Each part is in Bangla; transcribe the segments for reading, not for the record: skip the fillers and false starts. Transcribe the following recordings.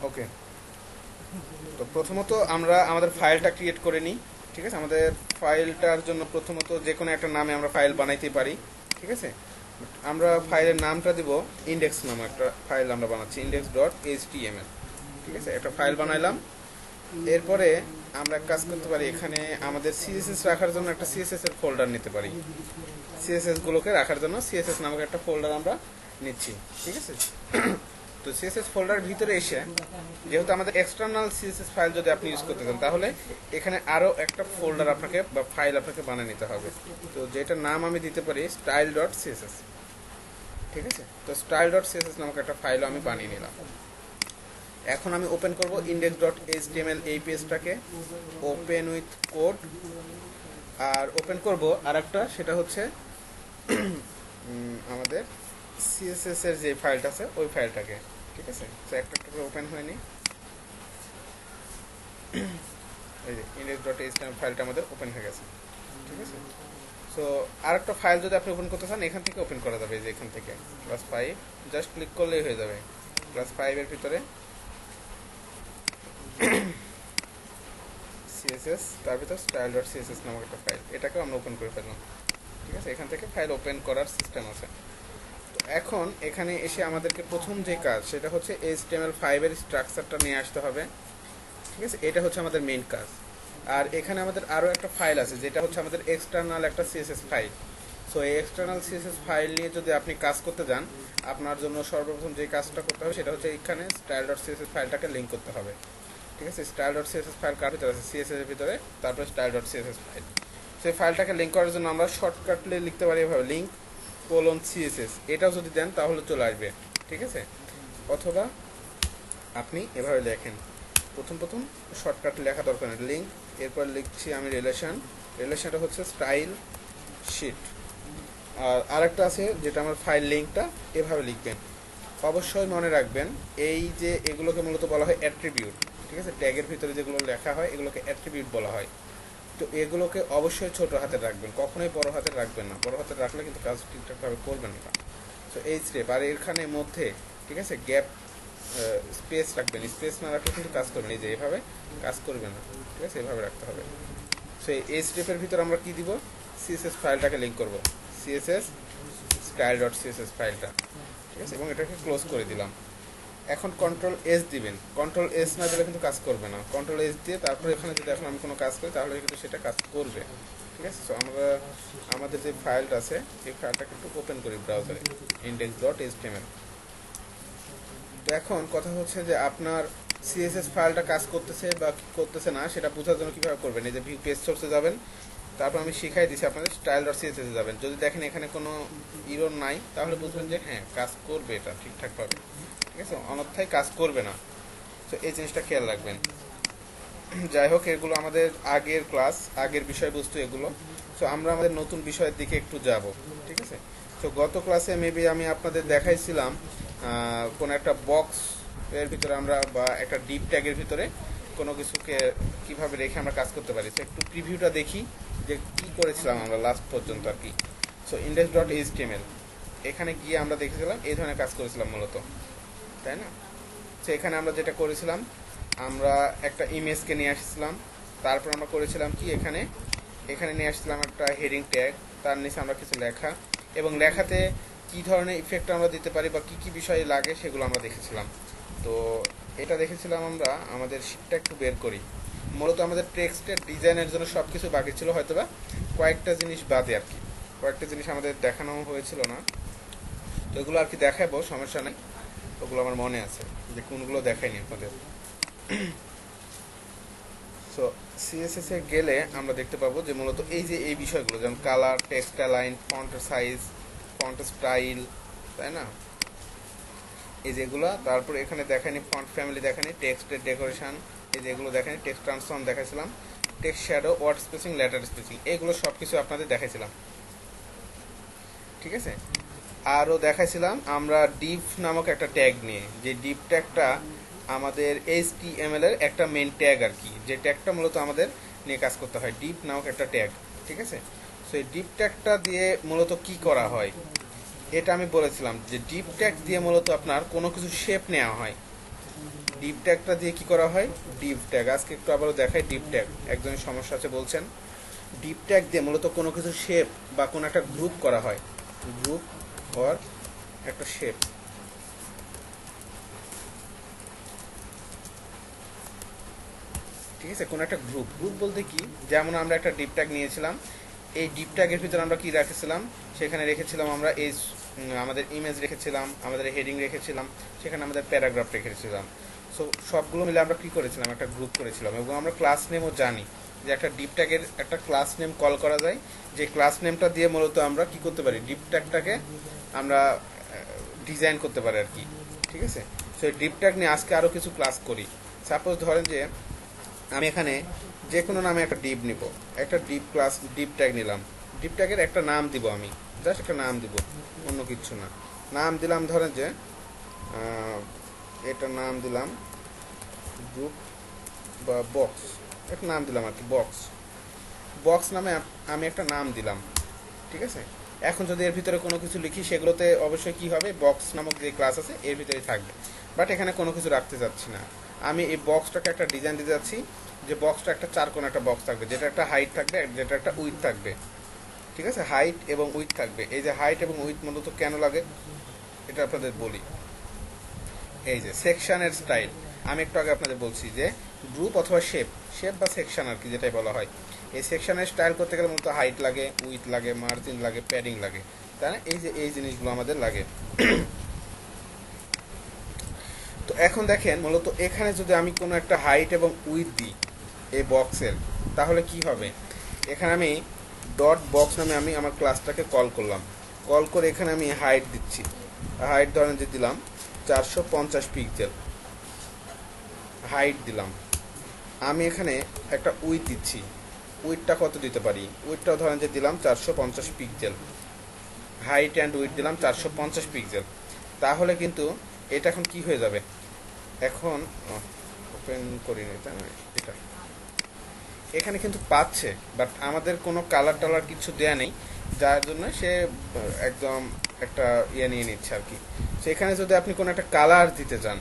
ওকে, তো প্রথমত আমরা আমাদের ফাইলটা ক্রিয়েট করে নিই। ঠিক আছে, আমাদের ফাইলটার জন্য প্রথমত যে কোনো একটা নামে আমরা ফাইল বানাইতে পারি। ঠিক আছে, আমরা ফাইলের নামটা দিব ইন্ডেক্স নামে একটা ফাইল আমরা বানাচ্ছি, index.html। ঠিক আছে, একটা ফাইল বানাইলাম। এরপরে আমরা কাজ করতে পারি, এখানে আমাদের সিএসএস রাখার জন্য একটা সিএসএস এর ফোল্ডার নিতে পারি। সিএসএস গুলোকে রাখার জন্য সিএসএস নামক একটা ফোল্ডার আমরা নিচ্ছি। ঠিক আছে, তো সিএসএস ফোল্ডার ভিতরে এসে যেহেতু আমাদের এক্সটার্নাল সিএসএস ফাইল যদি আপনি ইউজ করতে চান, তাহলে এখানে আরো একটা ফোল্ডার আপনাকে বা ফাইল আপনাকে বানিয়ে নিতে হবে। তো যেটার নাম আমি দিতে পারি style.css। ঠিক আছে, তো style.css নামক একটা ফাইলও আমি বানিয়ে নিলাম। এখন আমি ওপেন করব index.html এই পেজটাকে, ওপেন উইথ কোড। আর ওপেন করব আর একটা, সেটা হচ্ছে আমাদের সিএসএস এর যে ফাইলটা আছে ওই ফাইলটাকে। ঠিক আছে, তো একটা একটা করে ওপেন হয়নি, এই যে index.html ফাইলটা আমাদের ওপেন হয়ে গেছে। ঠিক আছে, সো আরেকটা ফাইল যদি আপনি ওপেন করতে চান, এখান থেকে ওপেন করা যাবে। যে এখান থেকে +5 জাস্ট ক্লিক করলেই হয়ে যাবে। +5 এর ভিতরে সিএসএস, তার ভিতর style.css নামক একটা ফাইল, এটাকেও আমরা ওপেন করে ফেললাম। ঠিক আছে, এখান থেকে ফাইল ওপেন করার সিস্টেম আছে। তো এখন এখানে এসে আমাদেরকে প্রথম যে কাজ, সেটা হচ্ছে HTML5 এর স্ট্রাকচারটা নিয়ে আসতে হবে। ঠিক আছে, এটা হচ্ছে আমাদের মেইন কাজ। আর এখানে আমাদের আরও একটা ফাইল আছে, যেটা হচ্ছে আমাদের এক্সটার্নাল একটা সিএসএস ফাইল। সো এই এক্সটার্নাল সিএসএস ফাইল নিয়ে যদি আপনি কাজ করতে যান, আপনার জন্য সর্বপ্রথম যে কাজটা করতে হবে সেটা হচ্ছে এখানে style.css ফাইলটাকে লিঙ্ক করতে হবে। ঠিক আছে, style.css ফাইল কার ভিতরে আছে, সিএসএস এর ভিতরে, তারপরে style.css ফাইল। সেই ফাইলটাকে লিঙ্ক করার জন্য আমরা শর্টকাটলি লিখতে পারি এভাবে, link:css। এটাও যদি দেন তাহলে চলে আসবে। ঠিক আছে, অথবা আপনি এভাবে লেখেন, প্রথম প্রথম শর্টকাট লেখা দরকার নেই, লিঙ্ক, এরপর লিখছি আমি রিলেশনটা হচ্ছে স্টাইল শিট। আর আরেকটা আছে যেটা আমার ফাইল লিঙ্কটা, এভাবে লিখবেন। অবশ্যই মনে রাখবেন এই যে এগুলোকে মূলত বলা হয় অ্যাট্রিবিউট। ঠিক আছে, ট্যাগের ভিতরে যেগুলো লেখা হয় এগুলোকে অ্যাট্রিবিউট বলা হয়। তো এগুলোকে অবশ্যই ছোট হাতে রাখবেন, কখনোই বড় হাতে রাখবেন না। বড় হাতে রাখলে কিন্তু কাজ ঠিকঠাকভাবে করবেন না। তো এই স্টেপ, আর এখানে মধ্যে ঠিক আছে গ্যাপ, স্পেস রাখবেন। স্পেস না রাখলে কিন্তু কাজ করবেন, এই যে এভাবে কাজ করবে না। ঠিক আছে, এভাবে রাখতে হবে। সো এই স্টেপের ভিতর আমরা কি দিব, সিএসএস ফাইলটাকে লিঙ্ক করব, সিএসএস style.css ফাইলটা। ঠিক আছে, এবং এটাকে ক্লোজ করে দিলাম। এখন কন্ট্রোল-S দিবেন, কন্ট্রোল-S না দিলে কিন্তু কাজ করবে না। কন্ট্রোল-S দিয়ে তারপরে এখানে যদি এখন আমি কোনো কাজ করি তাহলে কিন্তু সেটা কাজ করবে। ঠিক আছে, সো আমরা আমাদের যে ফাইলটা আছে এই ফাইলটাকে একটু ওপেন করি ব্রাউজারে, index.html। তো এখন কথা হচ্ছে যে আপনার সিএসএস ফাইলটা কাজ করতেছে বা করতেছে না সেটা বোঝার জন্য কীভাবে করবেন, এই যে ভিউ পেজ সোর্সে যাবেন, তারপর আমি শিখাই দিচ্ছি আপনাদের style.css এ যাবেন। যদি দেখেন এখানে কোনো ইরর নাই, তাহলে বুঝবেন যে হ্যাঁ কাজ করবে এটা ঠিকঠাকভাবে। ঠিক আছে, অন্যথায় কাজ করবে না। তো এই জিনিসটা খেয়াল রাখবেন। যাই হোক, এগুলো আমাদের আগের ক্লাস, আগের বিষয়বস্তু এগুলো। সো আমরা আমাদের নতুন বিষয়ের দিকে একটু যাব। ঠিক আছে, তো গত ক্লাসে মেবি আমি আপনাদের দেখাইছিলাম কোনো একটা বক্স এর ভিতরে আমরা বা একটা ডিপ ট্যাগের ভিতরে কোনো কিছুকে কিভাবে রেখে আমরা কাজ করতে পারি। তো একটু প্রিভিউটা দেখি যে কি করেছিলাম আমরা লাস্ট পর্যন্ত আর কি। সো index.html, এখানে গিয়ে আমরা দেখেছিলাম এই ধরনের কাজ করেছিলাম মূলত, তাই না? তো এখানে আমরা যেটা করেছিলাম, আমরা একটা ইমেজকে নিয়ে আসছিলাম। তারপর আমরা করেছিলাম কি, এখানে এখানে নিয়ে আসছিলাম একটা হেডিং ট্যাগ, তার নিচে আমরা কিছু লেখা, এবং লেখাতে কি ধরনের ইফেক্ট আমরা দিতে পারি বা কি কি বিষয় লাগে সেগুলো আমরা দেখেছিলাম। তো এটা দেখেছিলাম আমরা। আমাদের শীটটা একটু বের করি। মূলত আমাদের টেক্সটের ডিজাইনের জন্য সব কিছু বাকি ছিল, হয়তোবা কয়েকটা জিনিস বাদে আর কি। কয়েকটা জিনিস আমাদের দেখানো হয়েছিল না, তো এগুলো আর কি দেখাবো, সমস্যা নেই। ওগুলো আমার মনে আছে যে কোনগুলো দেখাইনি আপনাদের। সো সিএসএস এ গেলে আমরা দেখতে পাবো যে মূলত এই যে এই বিষয়গুলো, যেমন colour, text align, font size, font style, তাই না, এই যেগুলো। তারপর এখানে দেখায়নি ফন্ট ফ্যামিলি, দেখায়নি টেক্সটের ডেকোরেশন, এই যেগুলো দেখায়নি টেক্সট ট্রান্সফর্ম দেখাইছিলাম, text shadow, word spacing, letter spacing, এগুলো সব কিছু আপনাদের দেখাইছিলাম। ঠিক আছে, আরও দেখাইছিলাম আমরা ডিভ নামক একটা ট্যাগ নিয়ে, যে ডিভ ট্যাগটা আমাদের HTML এর একটা মেন ট্যাগ আর কি, যে ট্যাগটা মূলত আমাদের নিয়ে কাজ করতে হয়, ডিভ নামক একটা ট্যাগ। ঠিক আছে, সো এই ডিভ ট্যাগটা দিয়ে মূলত কি করা হয় এটা আমি বলেছিলাম, যে ডিভ ট্যাগ দিয়ে মূলত আপনার কোনো কিছু শেপ নেওয়া হয়। ডিপ ট্যাগটা দিয়ে কি করা হয়, ডিপ ট্যাগ আজকে একটু আবারও দেখাই। ডিপ ট্যাগ একজনের সমস্যা আছে বলছেন, ডিপ ট্যাগ দিয়ে মূলত কোনো কিছু শেপ বা কোনো একটা গ্রুপ করা হয়, গ্রুপ অর একটা শেপ। ঠিক আছে, কোনো একটা গ্রুপ, গ্রুপ বলতে কি, যেমন আমরা একটা ডিপ ট্যাগ নিয়েছিলাম, এই ডিপ ট্যাগের ভিতরে আমরা কি রেখেছিলাম, সেখানে রেখেছিলাম আমরা এই আমাদের ইমেজ রেখেছিলাম, আমাদের হেডিং রেখেছিলাম, সেখানে আমাদের প্যারাগ্রাফ রেখেছিলাম। সো সবগুলো মিলে আমরা কি করেছিলাম, একটা গ্রুপ করেছিলাম। এবং আমরা ক্লাস নেমও জানি যে একটা ডিপ ট্যাগের একটা ক্লাস নেম কল করা যায়, যে ক্লাস নেমটা দিয়ে মূলত আমরা কি করতে পারি, ডিপ ট্যাগটাকে আমরা ডিজাইন করতে পারি আর কি। ঠিক আছে, সো এই ডিপ ট্যাগ নিয়ে আজকে আরও কিছু ক্লাস করি। সাপোজ ধরেন যে আমি এখানে যে কোনো নামে একটা ডিপ নিব, একটা ডিপ ক্লাস ডিপ ট্যাগ নিলাম, ডিপ ট্যাগের একটা নাম দিব, আমি জাস্ট একটা নাম দিব, অন্য কিছু না। নাম দিলাম ধরেন যে এটার নাম দিলাম গ্রুপ বা বক্স, একটা নাম দিলাম আর কি, বক্স। বক্স নামে আমি একটা নাম দিলাম। ঠিক আছে, এখন যদি এর ভিতরে কোনো কিছু লিখি, সেগুলোতে অবশ্যই কি হবে, বক্স নামক যে ক্লাস আছে এর ভিতরেই থাকবে। বাট এখানে কোনো কিছু রাখতে যাচ্ছি না, আমি এই বক্সটাকে একটা ডিজাইন দিতে যাচ্ছি, যে বক্সটা একটা চারকোণ একটা বক্স থাকবে, যেটা একটা হাইট থাকবে, যেটা একটা উইথ থাকবে। ঠিক আছে, হাইট এবং উইথ থাকবে। এই যে হাইট এবং উইথ মূলত কেন লাগে এটা আপনাদের বলি। এই যে সেকশনের স্টাইল, আমি একটু আগে আপনাদের বলছি যে গ্রুপ অথবা শেপ, শেপ বা সেকশন আর কি যেটাই বলা হয়, এই সেকশনের স্টাইল করতে গেলে মূলত হাইট লাগে, উইথ লাগে, মার্জিন লাগে, প্যাডিং লাগে, তাই না? এই যে এই জিনিসগুলো আমাদের লাগে। তো এখন দেখেন মূলত এখানে যদি আমি কোনো একটা হাইট এবং উইথ দিই এই বক্সের, তাহলে কি হবে, এখানে আমি ডট বক্স নামে আমি আমার ক্লাসটাকে কল করলাম, কল করে এখানে আমি হাইট দিচ্ছি, হাইট ধরেন যে দিলাম 450 পিক্সেল, হাইট দিলাম। আমি এখানে একটা উইথ দিচ্ছি, উইথটা কত দিতে পারি, উইথটাও ধরেন যে দিলাম 450 পিক্সেল, হাইট অ্যান্ড উইথ দিলাম 450 পিক্সেল। তাহলে কিন্তু এটা এখন কি হয়ে যাবে, এখন ওপেন করিনি তাই না, এটা এখানে কিন্তু পাচ্ছে, বাট আমাদের কোনো কালার টালার কিছু দেয়া নেই, যার জন্য সে একদম একটা ইয়ে নিয়ে নিচ্ছে আর কি। সেখানে যদি আপনি কোনো একটা কালার দিতে চান,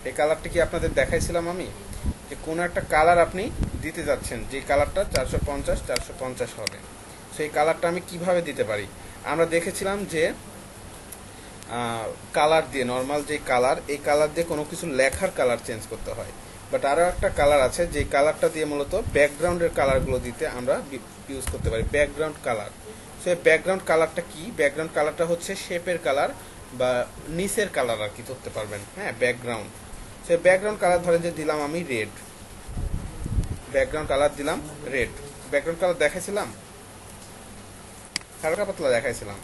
এই কালারটা কি আপনাদের দেখাইছিলাম আমি, যে কোনো একটা কালার আপনি দিতে যাচ্ছেন, যে কালারটা 450 হবে, সেই কালারটা আমি কিভাবে দিতে পারি, আমরা দেখেছিলাম যে কালার দিয়ে, নর্মাল যে কালার, এই কালার দিয়ে কোনো কিছু লেখার কালার চেঞ্জ করতে হয়। বাট আরও একটা কালার আছে, যে কালারটা দিয়ে মূলত ব্যাকগ্রাউন্ডের কালারগুলো দিতে আমরা ইউজ করতে পারি, ব্যাকগ্রাউন্ড কালার। সো এই ব্যাকগ্রাউন্ড কালারটা কি, ব্যাকগ্রাউন্ড কালারটা হচ্ছে শেপের কালার বা নিচের কালার আর কি ধরতে পারবেন। হ্যাঁ, ব্যাকগ্রাউন্ড। সো ব্যাকগ্রাউন্ড কালার ধরেন যে দিলাম আমি রেড, ব্যাকগ্রাউন্ড কালার দিলাম রেড। ব্যাকগ্রাউন্ড কালার দেখাইছিলাম, হালকা পাতলা দেখাইছিলাম,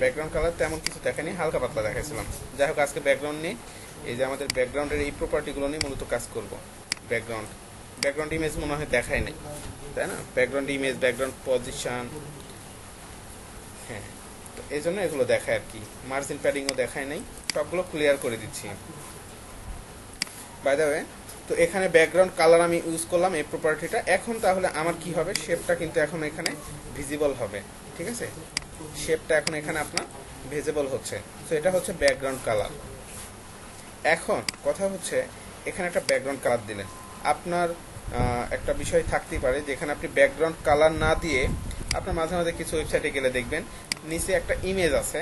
ব্যাকগ্রাউন্ড কালার তেমন কিছু দেখায়নি, হালকা পাতলা দেখাইছিলাম। যাই হোক, আজকে ব্যাকগ্রাউন্ড নিয়ে, এই যে আমাদের ব্যাকগ্রাউন্ডের এই প্রপার্টিগুলো নিয়ে মূলত কাজ করব। ব্যাকগ্রাউন্ড, ব্যাকগ্রাউন্ড ইমেজ মনে হয় দেখায় নাই, তাই না? ব্যাকগ্রাউন্ড ইমেজ, ব্যাকগ্রাউন্ড পজিশন, হ্যাঁ, তো এই জন্য এগুলো দেখায় আর কি। মার্জিন প্যাডিংও দেখায় নাই, সবগুলো ক্লিয়ার করে দিচ্ছি বাই দ্য ওয়ে। তো এখানে ব্যাকগ্রাউন্ড কালার আমি ইউজ করলাম এই প্রপার্টিটা। এখন তাহলে আমার কি হবে, শেপটা কিন্তু এখন এখানে ভিজিবল হবে। ঠিক আছে, শেপটা এখন এখানে আপনার ভিজিবল হচ্ছে। তো এটা হচ্ছে ব্যাকগ্রাউন্ড কালার। এখন কথা হচ্ছে, এখানে একটা ব্যাকগ্রাউন্ড কালার দিলেন, আপনার একটা বিষয় থাকতেই পারে যেখানে আপনি ব্যাকগ্রাউন্ড কালার না দিয়ে, আপনার মাঝে মাঝে কিছু ওয়েবসাইটে গেলে দেখবেন নিচে একটা ইমেজ আছে,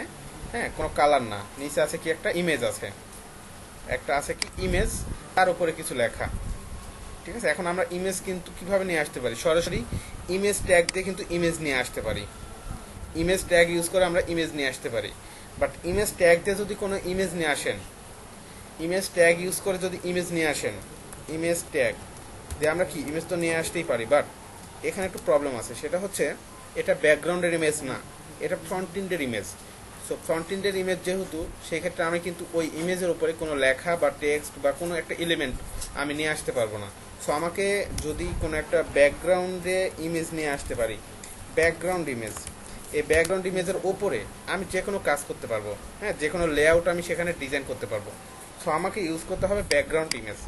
হ্যাঁ, কোনো কালার না, নিচে আছে কি একটা ইমেজ আছে, একটা আছে কি ইমেজ, তার উপরে কিছু লেখা। ঠিক আছে, এখন আমরা ইমেজ কিন্তু কিভাবে নিয়ে আসতে পারি, সরাসরি ইমেজ ট্যাগ দিয়ে কিন্তু ইমেজ নিয়ে আসতে পারি, ইমেজ ট্যাগ ইউজ করে আমরা ইমেজ নিয়ে আসতে পারি। বাট ইমেজ ট্যাগ দিয়ে যদি কোনো ইমেজ নিয়ে আসেন, ইমেজ ট্যাগ ইউজ করে যদি ইমেজ নিয়ে আসেন, ইমেজ ট্যাগ দিয়ে আমরা কি ইমেজ তো নিয়ে আসতেই পারি, বাট এখানে একটু প্রবলেম আছে। সেটা হচ্ছে এটা ব্যাকগ্রাউন্ডের ইমেজ না, এটা ফ্রন্ট এন্ডের ইমেজ। সো ফ্রন্ট এন্ডের ইমেজ যেহেতু, সেই ক্ষেত্রে আমি কিন্তু ওই ইমেজের উপরে কোনো লেখা বা টেক্সট বা কোনো একটা এলিমেন্ট আমি নিয়ে আসতে পারবো না। সো আমাকে যদি কোনো একটা ব্যাকগ্রাউন্ডে ইমেজ নিয়ে আসতে পারি, ব্যাকগ্রাউন্ড ইমেজ, এই ব্যাকগ্রাউন্ড ইমেজের ওপরে আমি যে কোনো কাজ করতে পারবো, হ্যাঁ, যে কোনো লেআউট আমি সেখানে ডিজাইন করতে পারবো। সো আমাকে ইউজ করতে হবে ব্যাকগ্রাউন্ড ইমেজ।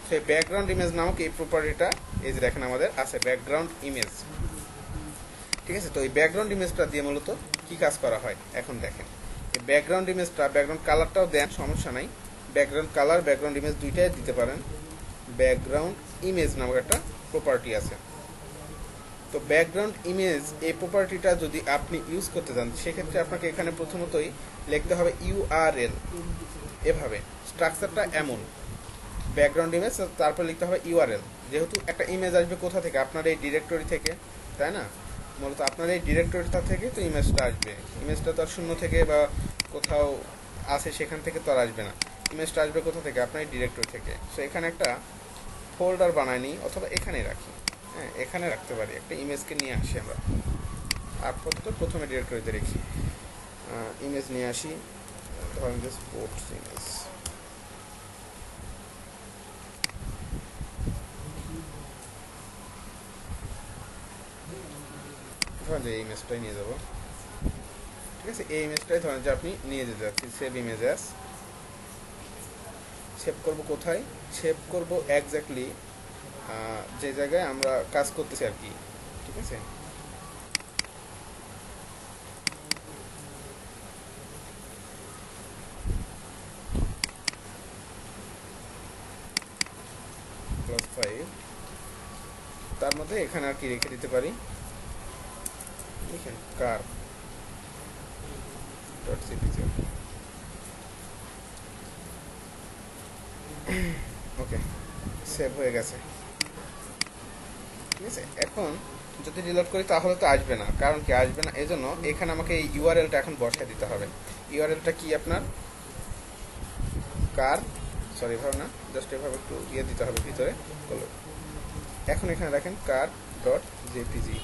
সেই ব্যাকগ্রাউন্ড ইমেজ নামক এই প্রপার্টিটা, এই যে দেখেন আমাদের আছে ব্যাকগ্রাউন্ড ইমেজ। ঠিক আছে, তো এই ব্যাকগ্রাউন্ড ইমেজটা দিয়ে মূলত কি কাজ করা হয় এখন দেখেন। এই ব্যাকগ্রাউন্ড ইমেজটা, ব্যাকগ্রাউন্ড কালারটাও দেন, সমস্যা নাই, ব্যাকগ্রাউন্ড কালার, ব্যাকগ্রাউন্ড ইমেজ দুইটাই দিতে পারেন। ব্যাকগ্রাউন্ড ইমেজ নামক একটা প্রপার্টি আছে। তো ব্যাকগ্রাউন্ড ইমেজ এই প্রপার্টিটা যদি আপনি ইউজ করতে চান, সেক্ষেত্রে আপনাকে এখানে প্রথমতই লিখতে হবে ইউআরএল। এভাবে স্ট্রাকচারটা এমন, ব্যাকগ্রাউন্ড ইমেজ, তারপর লিখতে হবে ইউআরএল। যেহেতু একটা ইমেজ আসবে কোথা থেকে? আপনার এই ডিরেক্টরি থেকে, তাই না? মূলত আপনার এই ডিরেক্টরিটা থেকে তো ইমেজটা আসবে। ইমেজটা তো আর শূন্য থেকে বা কোথাও আছে সেখান থেকে তো আর আসবে না। ইমেজটা আসবে কোথা থেকে? আপনার এই ডিরেক্টরি থেকে। সো এখানে একটা ফোল্ডার বানাই নিই, অথবা এখানে রাখি। হ্যাঁ, এখানে রাখতে পারি। একটা ইমেজকে নিয়ে আসি আমরা, আপাতত প্রথমে ডিরেক্টরিতে রেখি। ইমেজ নিয়ে আসি, ধরেন যে স্পোর্টস ইমেজ। ধরেন যে এই ইমেজটাই নিয়ে যাবো, ঠিক আছে? এই ইমেজটাই ধরেন যে আপনি নিয়ে যেতে যাচ্ছি। Save image as. সেভ করব কোথায়? সেভ করব এক্স্যাক্টলি যে জায়গায় আমরা কাজ করতেছি আর কি, ঠিক আছে? +5, তার মধ্যে এখানে আর কি রেখে দিতে পারি, দেখেন কার ডট সিপিজি। ওকে, সেভ হয়ে গেছে, ঠিক আছে? এখন যদি রিলোড করি তাহলে তো আসবে না। কারণ কি আসবে না? এই জন্য এখানে আমাকে এই ইউআরএলটা এখন বসায় দিতে হবে। ইউআরএলটা কি আপনার? কার, সরি এভাবে না, জাস্ট এভাবে একটু দিতে হবে ভিতরে। এখন এখানে দেখেন কার ডট জেপিজি,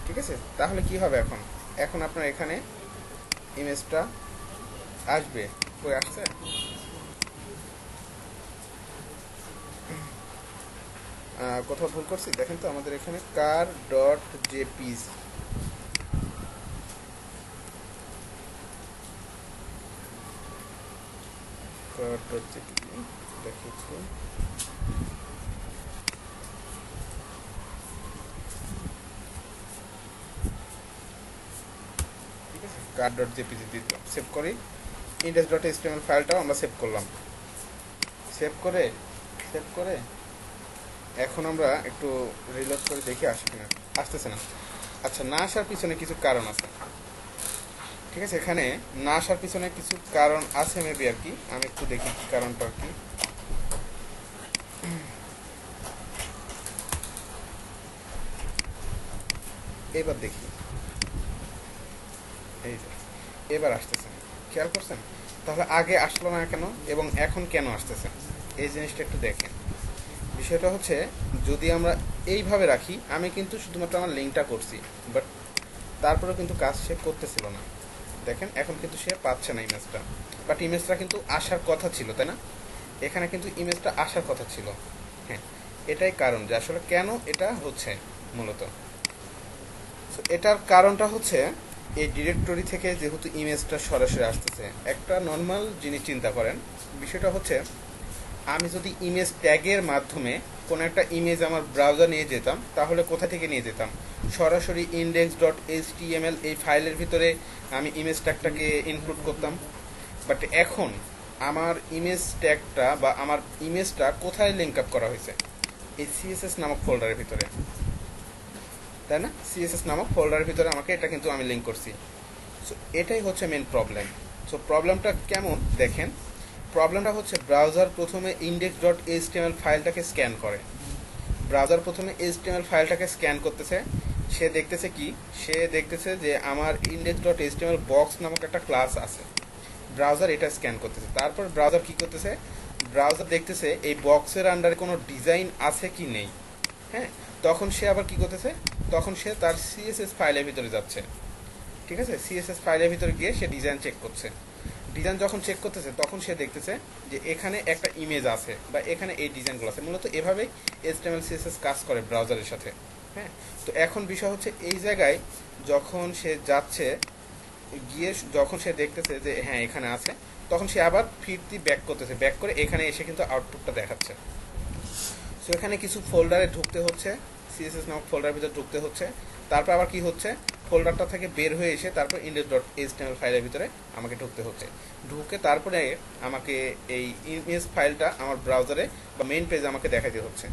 ঠিক আছে? তাহলে কি হবে এখন? এখন আপনার এখানে ইমেজটা আসবে। কই আসছে? কোথাও ভুল করছি দেখেন তো। আমাদের এখানে কার ডট জেপিজি, কার ডট জেপিজি দেখি একটু। ঠিক আছে, কার ডট জেপিজি দিয়ে দিলাম। সেভ করি। ইন্ডেক্স ডট এইচটিএমএল ফাইলটাও আমরা সেভ করলাম। সেভ করে এখন আমরা একটু রিলোড করে দেখে আসি কিনা। আসতেছে না। আচ্ছা, না আসার পিছনে কিছু কারণ আছে, ঠিক আছে? এখানে না আসার পিছনে কিছু কারণ আছে মেবি আর কি। আমি একটু দেখি কি কারণটা আর কি। এবার দেখি, এই যে এবার আসতেছে, খেয়াল করছেন? তাহলে আগে আসলো না কেন এবং এখন কেন আসতেছে, এই জিনিসটা একটু দেখেন। বিষয়টা হচ্ছে, যদি আমরা এইভাবে রাখি, আমি কিন্তু শুধুমাত্র আমার লিঙ্কটা করছি, বাট তারপরেও কিন্তু কাজ সে করতেছিল না। দেখেন এখন কিন্তু সে পাচ্ছে না ইমেজটা, বাট ইমেজটা কিন্তু আসার কথা ছিল, তাই না? এখানে কিন্তু ইমেজটা আসার কথা ছিল। হ্যাঁ, এটাই কারণ যে আসলে কেন এটা হচ্ছে মূলত। এটার কারণটা হচ্ছে এই ডিরেক্টরি থেকে যেহেতু ইমেজটা সরাসরি আসতেছে। একটা নর্মাল জিনিস চিন্তা করেন, বিষয়টা হচ্ছে আমি যদি ইমেজ ট্যাগের মাধ্যমে কোনো একটা ইমেজ আমার ব্রাউজার নিয়ে যেতাম, তাহলে কোথা থেকে নিয়ে যেতাম? সরাসরি ইন্ডেক্স ডট এইচটিএমএল এই ফাইলের ভিতরে আমি ইমেজ ট্যাগটাকে ইনক্লুড করতাম। বাট এখন আমার ইমেজ ট্যাগটা বা আমার ইমেজটা কোথায় লিঙ্ক আপ করা হয়েছে? এই সিএসএস নামক ফোল্ডারের ভিতরে, তাই না? সিএসএস নামক ফোল্ডারের ভিতরে আমাকে এটা কিন্তু আমি লিঙ্ক করছি। সো এটাই হচ্ছে মেন প্রবলেম। সো প্রবলেমটা কেমন দেখেন। প্রবলেমটা হচ্ছে ব্রাউজার প্রথমে ইন্ডেক্স ডট এইচটিএমএল ফাইলটাকে স্ক্যান করে। ব্রাউজার প্রথমে এইচটিএমএল ফাইলটাকে স্ক্যান করতেছে। সে দেখতেছে কি? সে দেখতেছে যে আমার ইন্ডেক্স ডট এইচটিএমএল বক্স নামক একটা ক্লাস আছে। ব্রাউজার এটা স্ক্যান করতেছে। তারপর ব্রাউজার কি করতেছে? ব্রাউজার দেখতেছে এই বক্সের আন্ডারে কোনো ডিজাইন আছে কি নেই। হ্যাঁ, তখন সে আবার কি করতেছে? তখন সে তার সিএসএস ফাইলের ভিতরে যাচ্ছে, ঠিক আছে? সিএসএস ফাইলের ভিতরে গিয়ে সে ডিজাইন চেক করছে। ডিজাইন যখন চেক করতেছে, তখন সে দেখতেছে যে এখানে একটা ইমেজ আছে বা এখানে এই ডিজাইনগুলো আছে। মূলত এভাবেই এইচটিএমএল সিএসএস কাজ করে ব্রাউজারের সাথে। হ্যাঁ, তো এখন বিষয় হচ্ছে এই জায়গায় যখন সে যাচ্ছে, গিয়ে যখন সে দেখতেছে যে হ্যাঁ এখানে আছে, তখন সে আবার ফিরতি ব্যাক করতেছে। ব্যাক করে এখানে এসে কিন্তু আউটপুটটা দেখাচ্ছে। সো এখানে কিছু ফোল্ডারে ঢুকতে হচ্ছে, সিএসএস নামক ফোল্ডারের ভিতরে ঢুকতে হচ্ছে। তারপর আবার কি হচ্ছে? ফোল্ডারটা থেকে বের হয়ে এসে তারপর index.html ফাইলের ভিতরে আমাকে ঢুকতে হচ্ছে, ঢুকে তারপরে আমাকে এই ইমেজ ফাইলটা আমার ব্রাউজারে বা মেইন পেজে আমাকে দেখাতে হচ্ছে।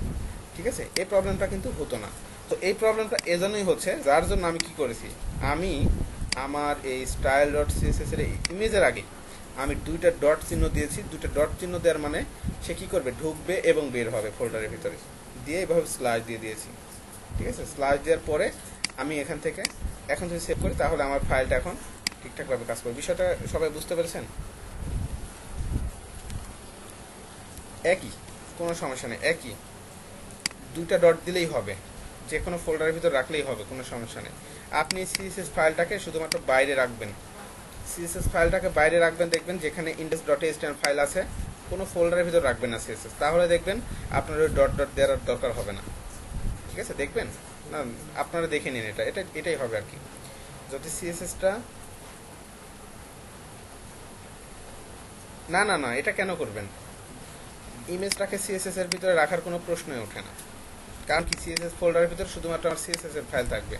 ঠিক আছে, এই প্রবলেমটা কিন্তু হতো না। তো এই প্রবলেমটা এজন্যই হচ্ছে, যার জন্য আমি কি করেছি, আমি আমার এই style.css এর ইমেজের আগে আমি দুইটা ডট চিহ্ন দিয়েছি। দুইটা ডট চিহ্ন দেওয়ার মানে সে কি করবে, ঢুকবে এবং বের হবে ফোল্ডারের ভিতরে, দিয়ে এইভাবে স্ল্যাশ দিয়ে দিয়েছি। ঠিক আছে, স্ল্যাশ দেওয়ার পরে আমি এখান থেকে এখন যদি সেভ করি তাহলে আমার ফাইলটা এখন ঠিকঠাকভাবে কাজ করবে। বিষয়টা সবাই বুঝতে পেরেছেন? একই, কোনো সমস্যা নেই, একই, দুইটা ডট দিলেই হবে, যে কোনো ফোল্ডারের ভিতর রাখলেই হবে, কোনো সমস্যা নেই। আপনি সিএসএস ফাইলটাকে শুধুমাত্র বাইরে রাখবেন, সিএসএস ফাইলটাকে বাইরে রাখবেন, দেখবেন যেখানে index.html ফাইল আছে কোনো ফোল্ডারের ভিতর রাখবেন না সিএসএস, তাহলে দেখবেন আপনার ওই ডট ডট দেওয়ার দরকার হবে না। ঠিক আছে, দেখবেন না, আপনারা দেখে নিন, এটাই হবে আর কি। যদি সিএসএসটা না না না, এটা কেন করবেন? ইমেজটাকে সিএসএস এর ভিতরে রাখার কোনো প্রশ্নই ওঠে না, কারণ কি সিএসএস ফোল্ডারের ভিতরে শুধুমাত্র আমার সিএসএস এর ফাইল থাকবে।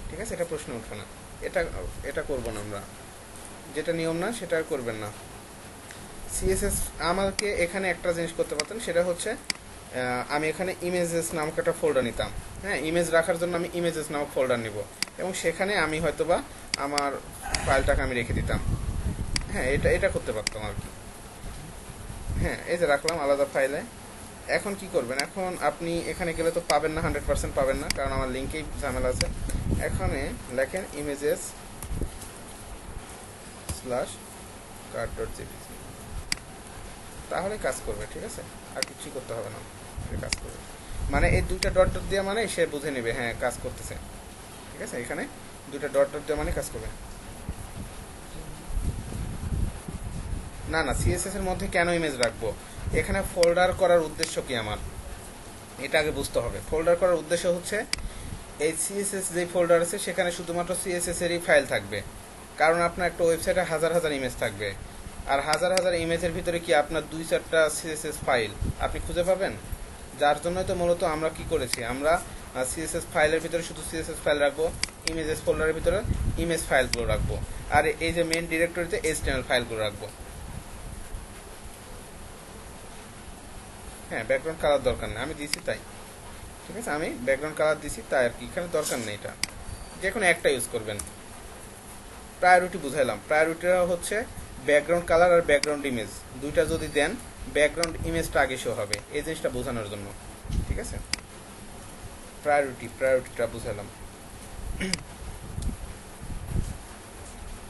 ঠিক আছে, এটা প্রশ্ন ওঠে না, এটা এটা করবো না আমরা, যেটা নিয়ম না সেটা করবেন না। সিএসএস আমাকে এখানে একটা জিনিস করতে পারতেন, সেটা হচ্ছে আমি এখানে ইমেজেস নামক একটা ফোল্ডার নিতাম। হ্যাঁ, ইমেজ রাখার জন্য আমি ইমেজেস নামক ফোল্ডার নিব এবং সেখানে আমি হয়তোবা আমার ফাইলটাকে আমি রেখে দিতাম। হ্যাঁ, এটা করতে পারতাম আর কি। হ্যাঁ, এই যে রাখলাম আলাদা ফাইলে। এখন কি করবেন, এখন আপনি এখানে গেলে তো পাবেন না, 100% পাবেন না, কারণ আমার লিঙ্কেই ঝামেলা আছে। এখানে লেখেন ইমেজেস /card.jpg, তাহলে কাজ করবে। ঠিক আছে, আর কিছুই করতে হবে না, কাজ করবে। মানে এই দুইটা ডট ডট দেওয়া মানে সে বুঝে নেবে হ্যাঁ কাজ করতেছে। ঠিক আছে, এখানে দুইটা ডট ডট দেওয়া মানে কাজ করবে। না না, সিএসএস এর মধ্যে কেন ইমেজ রাখবো? এখানে ফোল্ডার করার উদ্দেশ্য কি আমার, এটা আগে বুঝতে হবে। ফোল্ডার করার উদ্দেশ্য হচ্ছে এই সিএসএস যে ফোল্ডার আছে সেখানে শুধুমাত্র সিএসএস এরই ফাইল থাকবে, কারণ আপনার একটা ওয়েবসাইটে হাজার হাজার ইমেজ থাকবে, আর হাজার হাজার ইমেজের ভিতরে কি আপনার 2-4টা সিএসএস ফাইল আপনি খুঁজে পাবেন? যার জন্যই তো মূলত আমরা কি করেছি, আমরা সিএসএস ফাইলের ভিতরে শুধু সিএসএস ফাইল রাখবো, ইমেজেস ফোল্ডারের ভিতরে ইমেজ ফাইলগুলো রাখবো, আর এই যে মেইন ডিরেক্টরিতে এইচটিএমএল ফাইলগুলো রাখবো। হ্যাঁ, ব্যাকগ্রাউন্ড কালার দরকার নেই, আমি দিছি তাই। ঠিক আছে, আমি ব্যাকগ্রাউন্ড কালার দিছি তাই আর কি, এখানে দরকার নেই, এটা যে কোনো একটা ইউজ করবেন। প্রায়োরিটি বুঝাইলাম, প্রায়োরিটিটা হচ্ছে ব্যাকগ্রাউন্ড কালার আর ব্যাকগ্রাউন্ড ইমেজ দুইটা যদি দেন ব্যাকগ্রাউন্ড ইমেজটা আগে শো হবে, এই জিনিসটা বোঝানোর জন্য। ঠিক আছে, প্রায়োরিটিটা বুঝাইলাম।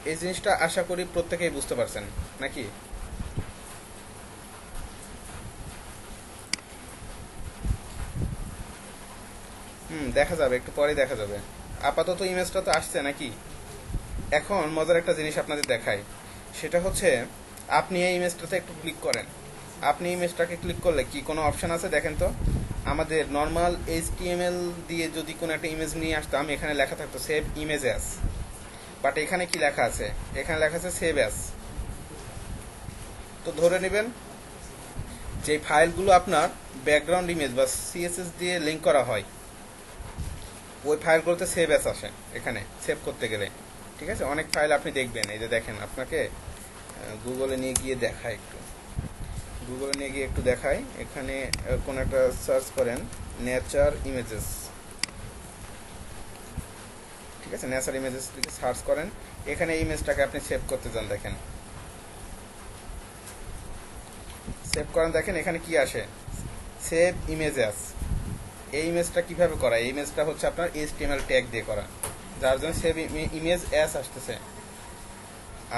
এই জিনিসটা আশা করি প্রত্যেকেই বুঝতে পারছেন নাকি? দেখা যাবে, একটু পরে দেখা যাবে। আপাতত ইমেজটা তো আসছে নাকি। এখন মজার একটা জিনিস আপনাদের দেখাই, সেটা হচ্ছে আপনি এই ইমেজটাতে একটু ক্লিক করেন। আপনি ইমেজটাকে ক্লিক করলে কি কোনো অপশন আছে দেখেন তো। আমাদের নর্মাল এইচটিএমএল দিয়ে যদি কোনো একটা ইমেজ নিয়ে আসতাম, এখানে লেখা থাকতো সেভ ইমেজ অ্যাজ, বাট এখানে কি লেখা আছে, এখানে লেখা আছে সেভ অ্যাজ। তো ধরে নেবেন যে ফাইলগুলো আপনার ব্যাকগ্রাউন্ড ইমেজ বা সিএসএস দিয়ে লিঙ্ক করা হয়, ওই ফাইলগুলোতে সেভ অ্যাজ আসে এখানে সেভ করতে গেলে। ঠিক আছে, অনেক ফাইল আপনি দেখবেন, এই যে দেখেন, আপনাকে গুগলে নিয়ে গিয়ে দেখায়, একটু গুগলে নিয়ে গিয়ে একটু দেখাই। এখানে কোন একটা সার্চ করেন নেচার ইমেজেস। ঠিক আছে, নেচার ইমেজেস লিখে সার্চ করেন, এখানে ইমেজটাকে আপনি সেভ করতে চান, দেখেন সেভ করেন, দেখেন এখানে কি আসে, সেভ ইমেজেস। এই ইমেজটা কিভাবে করা, এই ইমেজটা হচ্ছে আপনার এইচটিএমএল ট্যাগ দিয়ে করা, যার জন্য সেভ ইমেজ অ্যাস আসতেছে।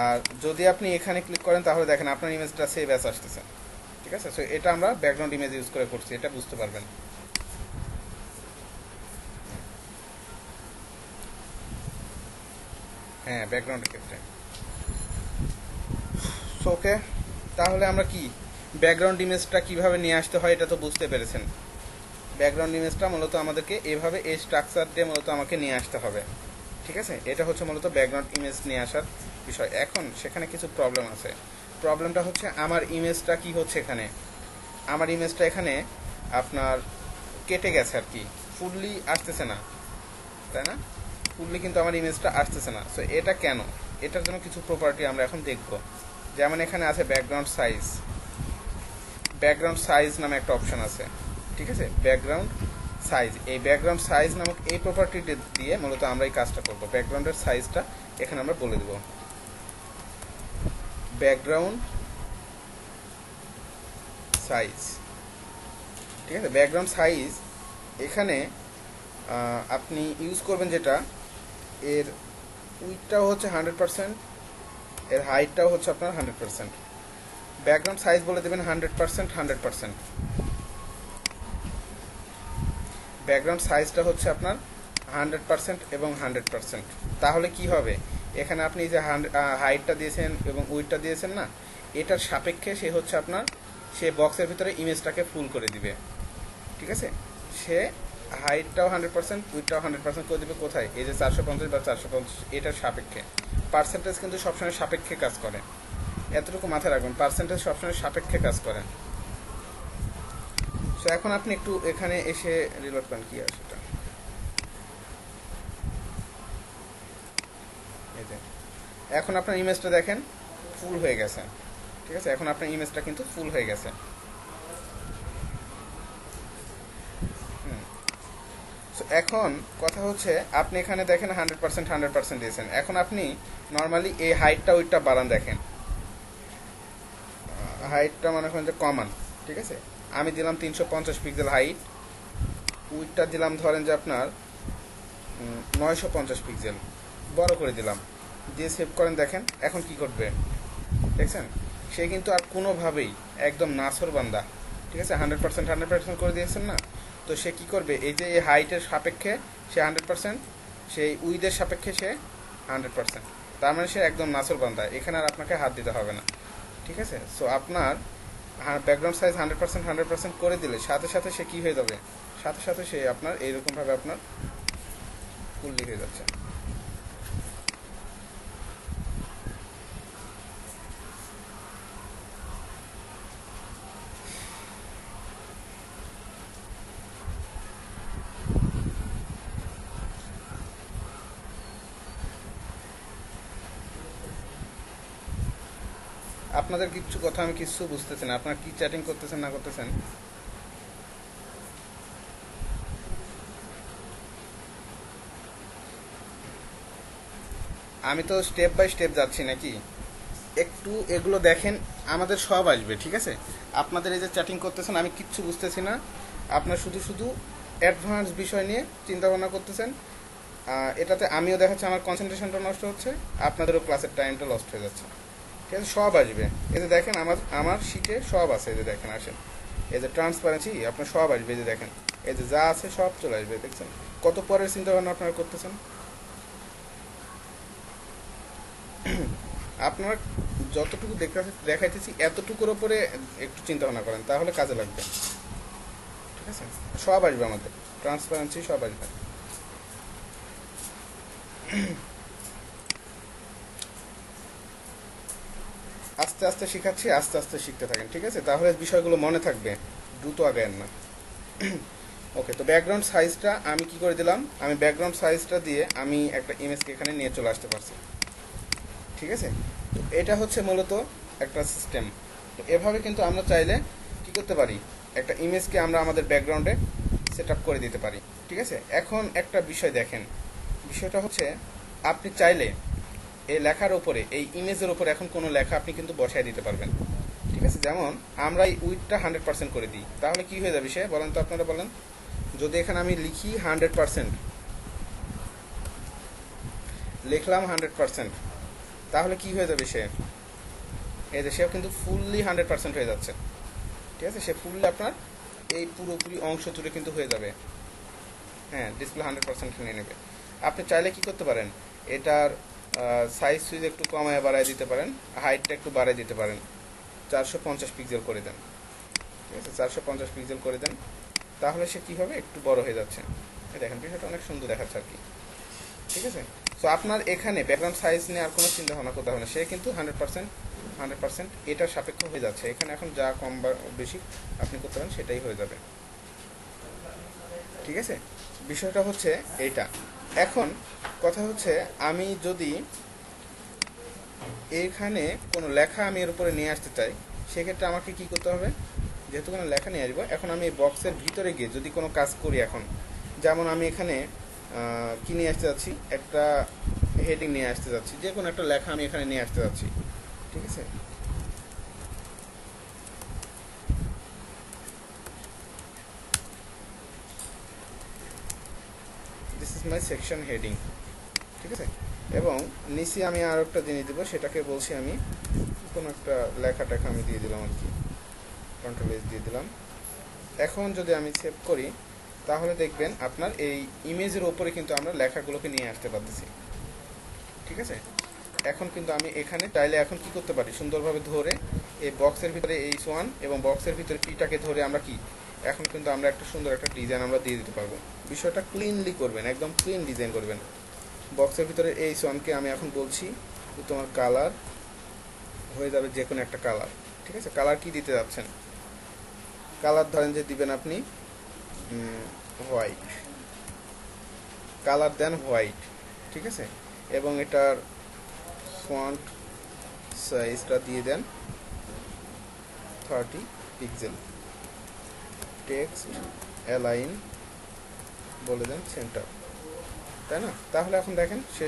আর যদি আপনি এখানে ক্লিক করেন তাহলে দেখেন আপনার ইমেজটা সেভ অ্যাস আসতেছে। ঠিক আছে, সো এটা আমরা ব্যাকগ্রাউন্ড ইমেজ ইউজ করে করছি, এটা বুঝতে পারবেন। হ্যাঁ, ব্যাকগ্রাউন্ডের ক্ষেত্রে। সো ওকে, তাহলে আমরা কি ব্যাকগ্রাউন্ড ইমেজটা কিভাবে নিয়ে আসতে হয় এটা তো বুঝতে পেরেছেন। ব্যাকগ্রাউন্ড ইমেজটা মূলত আমাদেরকে এভাবে এই স্ট্রাকচার দিয়ে মূলত আমাকে নিয়ে আসতে হবে। ঠিক আছে, এটা হচ্ছে মূলত ব্যাকগ্রাউন্ড ইমেজ নিয়ে আসার বিষয়। এখন সেখানে কিছু প্রবলেম আছে। প্রবলেমটা হচ্ছে আমার ইমেজটা কি হচ্ছে, এখানে আমার ইমেজটা এখানে আপনার কেটে গেছে আর কি, ফুললি আসতেছে না, তাই না? ফুললি কিন্তু আমার ইমেজটা আসতেছে না। সো এটা কেন, এটার জন্য কিছু প্রপার্টি আমরা এখন দেখব। যেমন এখানে আছে ব্যাকগ্রাউন্ড সাইজ, ব্যাকগ্রাউন্ড সাইজ নামে একটা অপশন আছে, ঠিক আছে, ব্যাকগ্রাউন্ড সাইজ। এই ব্যাকগ্রাউন্ড সাইজ নামক এই প্রপার্টিটি দিয়ে মূলত আমরা এই কাজটা করব। ব্যাকগ্রাউন্ডের সাইজটা এখানে আমরা বলে দেব, ব্যাকগ্রাউন্ড সাইজ, ঠিক আছে। ব্যাকগ্রাউন্ড সাইজ এখানে আপনি ইউজ করবেন যেটা, এর উইডটাও হচ্ছে 100%, এর হাইটটাও হচ্ছে আপনার 100%। ব্যাকগ্রাউন্ড সাইজ বলে দেবেন 100%, 100%। ব্যাকগ্রাউন্ড সাইজটা হচ্ছে আপনার 100% এবং 100%। তাহলে কি হবে, এখানে আপনি যে হাইটটা দিয়েছেন এবং উইডটা দিয়েছেন না, এটার সাপেক্ষে সে হচ্ছে আপনার, সে বক্সের ভিতরে ইমেজটাকে ফুল করে দিবে, ঠিক আছে। সে হাইটটাও 100%, উইডটাও 100% করে দিবে। কোথায়, এই যে 450 বা 450 এটার সাপেক্ষে। পার্সেন্টেজ কিন্তু সবসময় সাপেক্ষে কাজ করে, এতটুকু মাথায় রাখবেন, পার্সেন্টেজ সবসময় সাপেক্ষে কাজ করে। সো এখন আপনি একটু এখানে এসে রিলোড করেন, কি আছে এটা, এই যে এখন আপনার ইমেজটা দেখেন ফুল হয়ে গেছে, ঠিক আছে। এখন আপনার ইমেজটা কিন্তু ফুল হয়ে গেছে। সো এখন কথা হচ্ছে, আপনি এখানে দেখেন 100%, 100% দিয়েছেন। এখন আপনি নর্মালি এই হাইটটা উইডটা বাড়ান, দেখেন হাইটটা মনে করেন যে কমান, ঠিক আছে। আমি দিলাম 350 পিক্সেল হাইট, উইডটা দিলাম ধরেন যে আপনার 950 পিক্সেল, বড় করে দিলাম, দিয়ে সেভ করেন। দেখেন এখন কি করবে, দেখছেন, সে কিন্তু আর কোনোভাবেই একদম নাছর বান্দা, ঠিক আছে। 100%, 100% করে দিয়েছেন না, তো সে কি করবে, এই যে এই হাইটের সাপেক্ষে সে 100%, সেই উইডের সাপেক্ষে সে 100%, তার মানে সে একদম নাছর বান্দা, এখানে আর আপনাকে হাত দিতে হবে না, ঠিক আছে। সো আপনার ব্যাকগ্রাউন্ড সাইজ 100%, 100% করে দিলে সাথে সাথে সে কি হয়ে যাবে, সাথে সাথে সে আপনার এইরকমভাবে আপনার ফুললি হয়ে যাচ্ছে। আপনাদের কিছু কথা আমি কিছু বুঝতেছি না, আপনারা কি চ্যাটিং করতেছেন না করতেছেন। আমি তো স্টেপ বাই স্টেপ যাচ্ছি নাকি, একটু এগুলো দেখেন, আমাদের সব আসবে, ঠিক আছে। আপনাদের এই যে চ্যাটিং করতেছেন আমি কিচ্ছু বুঝতেছি না, আপনার শুধু শুধু অ্যাডভান্স বিষয় নিয়ে চিন্তা ভাবনা করতেছেন। এটাতে আমিও দেখাচ্ছি আমার কনসেন্ট্রেশনটা নষ্ট হচ্ছে, আপনাদেরও ক্লাসের টাইমটা লস্ট হয়ে যাচ্ছে, ঠিক আছে। সব আসবে, এই যে দেখেন আমার আমার শিটে সব আছে, এই যে দেখেন আসেন, এই যে ট্রান্সপারেন্সি আপনার সব আসবে, এই যে দেখেন, এই যে যা আছে সব চলে আসবে, দেখছেন কত পরের চিন্তা ভাবনা আপনারা করতেছেন। আপনারা যতটুকু দেখাইতেছি এতটুকুর ওপরে একটু চিন্তা ভাবনা করেন, তাহলে কাজে লাগবে, ঠিক আছে। সব আসবে, আমাদের ট্রান্সপারেন্সি সব আসবে। আস্তে আস্তে শিখাচ্ছি, আস্তে আস্তে শিখতে থাকেন, ঠিক আছে, তাহলে বিষয়গুলো মনে থাকবে, দ্রুত আগায়েন না। ওকে, তো ব্যাকগ্রাউন্ড সাইজটা আমি কি করে দিলাম, আমি ব্যাকগ্রাউন্ড সাইজটা দিয়ে আমি একটা ইমেজকে এখানে নিয়ে চলে আসতে পারছি, ঠিক আছে। তো এটা হচ্ছে মূলত একটা সিস্টেম। তো এভাবে কিন্তু আমরা চাইলে কি করতে পারি, একটা ইমেজকে আমরা আমাদের ব্যাকগ্রাউন্ডে সেট আপ করে দিতে পারি, ঠিক আছে। এখন একটা বিষয় দেখেন, বিষয়টা হচ্ছে আপনি চাইলে এই লেখার উপরে, এই ইমেজের উপরে এখন কোনো লেখা আপনি কিন্তু বসায় দিতে পারবেন, ঠিক আছে। যেমন আমরা এই উইডটা 100% করে দিই, তাহলে কি হয়ে যাবে সে বলেন তো, আপনারা বলেন। যদি এখানে আমি লিখি 100%, লিখলাম 100%, তাহলে কি হয়ে যাবে সে, এই যে সেও কিন্তু ফুললি 100% হয়ে যাচ্ছে, ঠিক আছে। সে ফুললি আপনার এই পুরোপুরি অংশ জুড়ে কিন্তু হয়ে যাবে, হ্যাঁ, ডিসপ্লে 100% নিয়ে নেবে। আপনি চাইলে কি করতে পারেন, এটার সাইজ সুইজ একটু কমায় বাড়ায় দিতে পারেন, হাইটটা একটু বাড়ায় দিতে পারেন, 450 পিক্সেল করে দেন, ঠিক আছে, 450 পিক্সেল করে দেন, তাহলে সে কী হবে, একটু বড় হয়ে যাচ্ছে, দেখেন বিষয়টা অনেক সুন্দর দেখাচ্ছে আর কি, ঠিক আছে। তো আপনার এখানে ব্যাকগ্রাউন্ড সাইজ নিয়ে আর কোনো চিন্তা ভাবনা করতে হবে না, সে কিন্তু 100% এটার সাপেক্ষ হয়ে যাচ্ছে, এখানে এখন যা কম বা বেশি আপনি করতে পারেন সেটাই হয়ে যাবে, ঠিক আছে। বিষয়টা হচ্ছে এইটা। এখন কথা হচ্ছে আমি যদি এখানে কোনো লেখা আমি এর উপরে নিয়ে আসতে চাই, সেক্ষেত্রে আমাকে কি করতে হবে, যেহেতু কোনো লেখা নিয়ে আসবো, এখন আমি বক্সের ভিতরে গিয়ে যদি কোনো কাজ করি, এখন যেমন আমি এখানে কি নিয়ে আসতে যাচ্ছি, একটা হেডিং নিয়ে আসতে যাচ্ছি, যে কোনো একটা লেখা আমি এখানে নিয়ে আসতে যাচ্ছি, ঠিক আছে। This is my section heading, ঠিক আছে। এবং নিচে আমি আরও একটা জিনিস দেবো, সেটাকে বলছি আমি কোনো একটা লেখাটাকে আমি দিয়ে দিলাম আর কি, কন্ট্রোল এস দিয়ে দিলাম। এখন যদি আমি সেভ করি, তাহলে দেখবেন আপনার এই ইমেজের ওপরে কিন্তু আমরা লেখাগুলোকে নিয়ে আসতে পারতেছি, ঠিক আছে। এখন কিন্তু আমি এখানে চাইলে এখন কি করতে পারি, সুন্দরভাবে ধরে এই বক্সের ভিতরে H1 এবং বক্সের ভিতরে পিটাকে ধরে আমরা কি এখন কিন্তু আমরা একটা সুন্দর একটা ডিজাইন আমরা দিয়ে দিতে পারবো। বিষয়টা ক্লিনলি করবেন, একদম ক্লিন ডিজাইন করবেন। বক্সের ভিতরে H1কে আমি এখন বলছি তোমার কালার হয়ে যাবে যে কোনো একটা কালার, ঠিক আছে। কালার কি দিতে যাচ্ছেন, কালার ধরেন যে দিবেন আপনি হোয়াইট, কালার দেন হোয়াইট, ঠিক আছে। এবং এটার ফন্ট সাইজটা দিয়ে দেন 30 পিক্সেল, টেক্সট অ্যালাইন বলে দেন সেন্টার, তাই না। তাহলে এখন দেখেন সে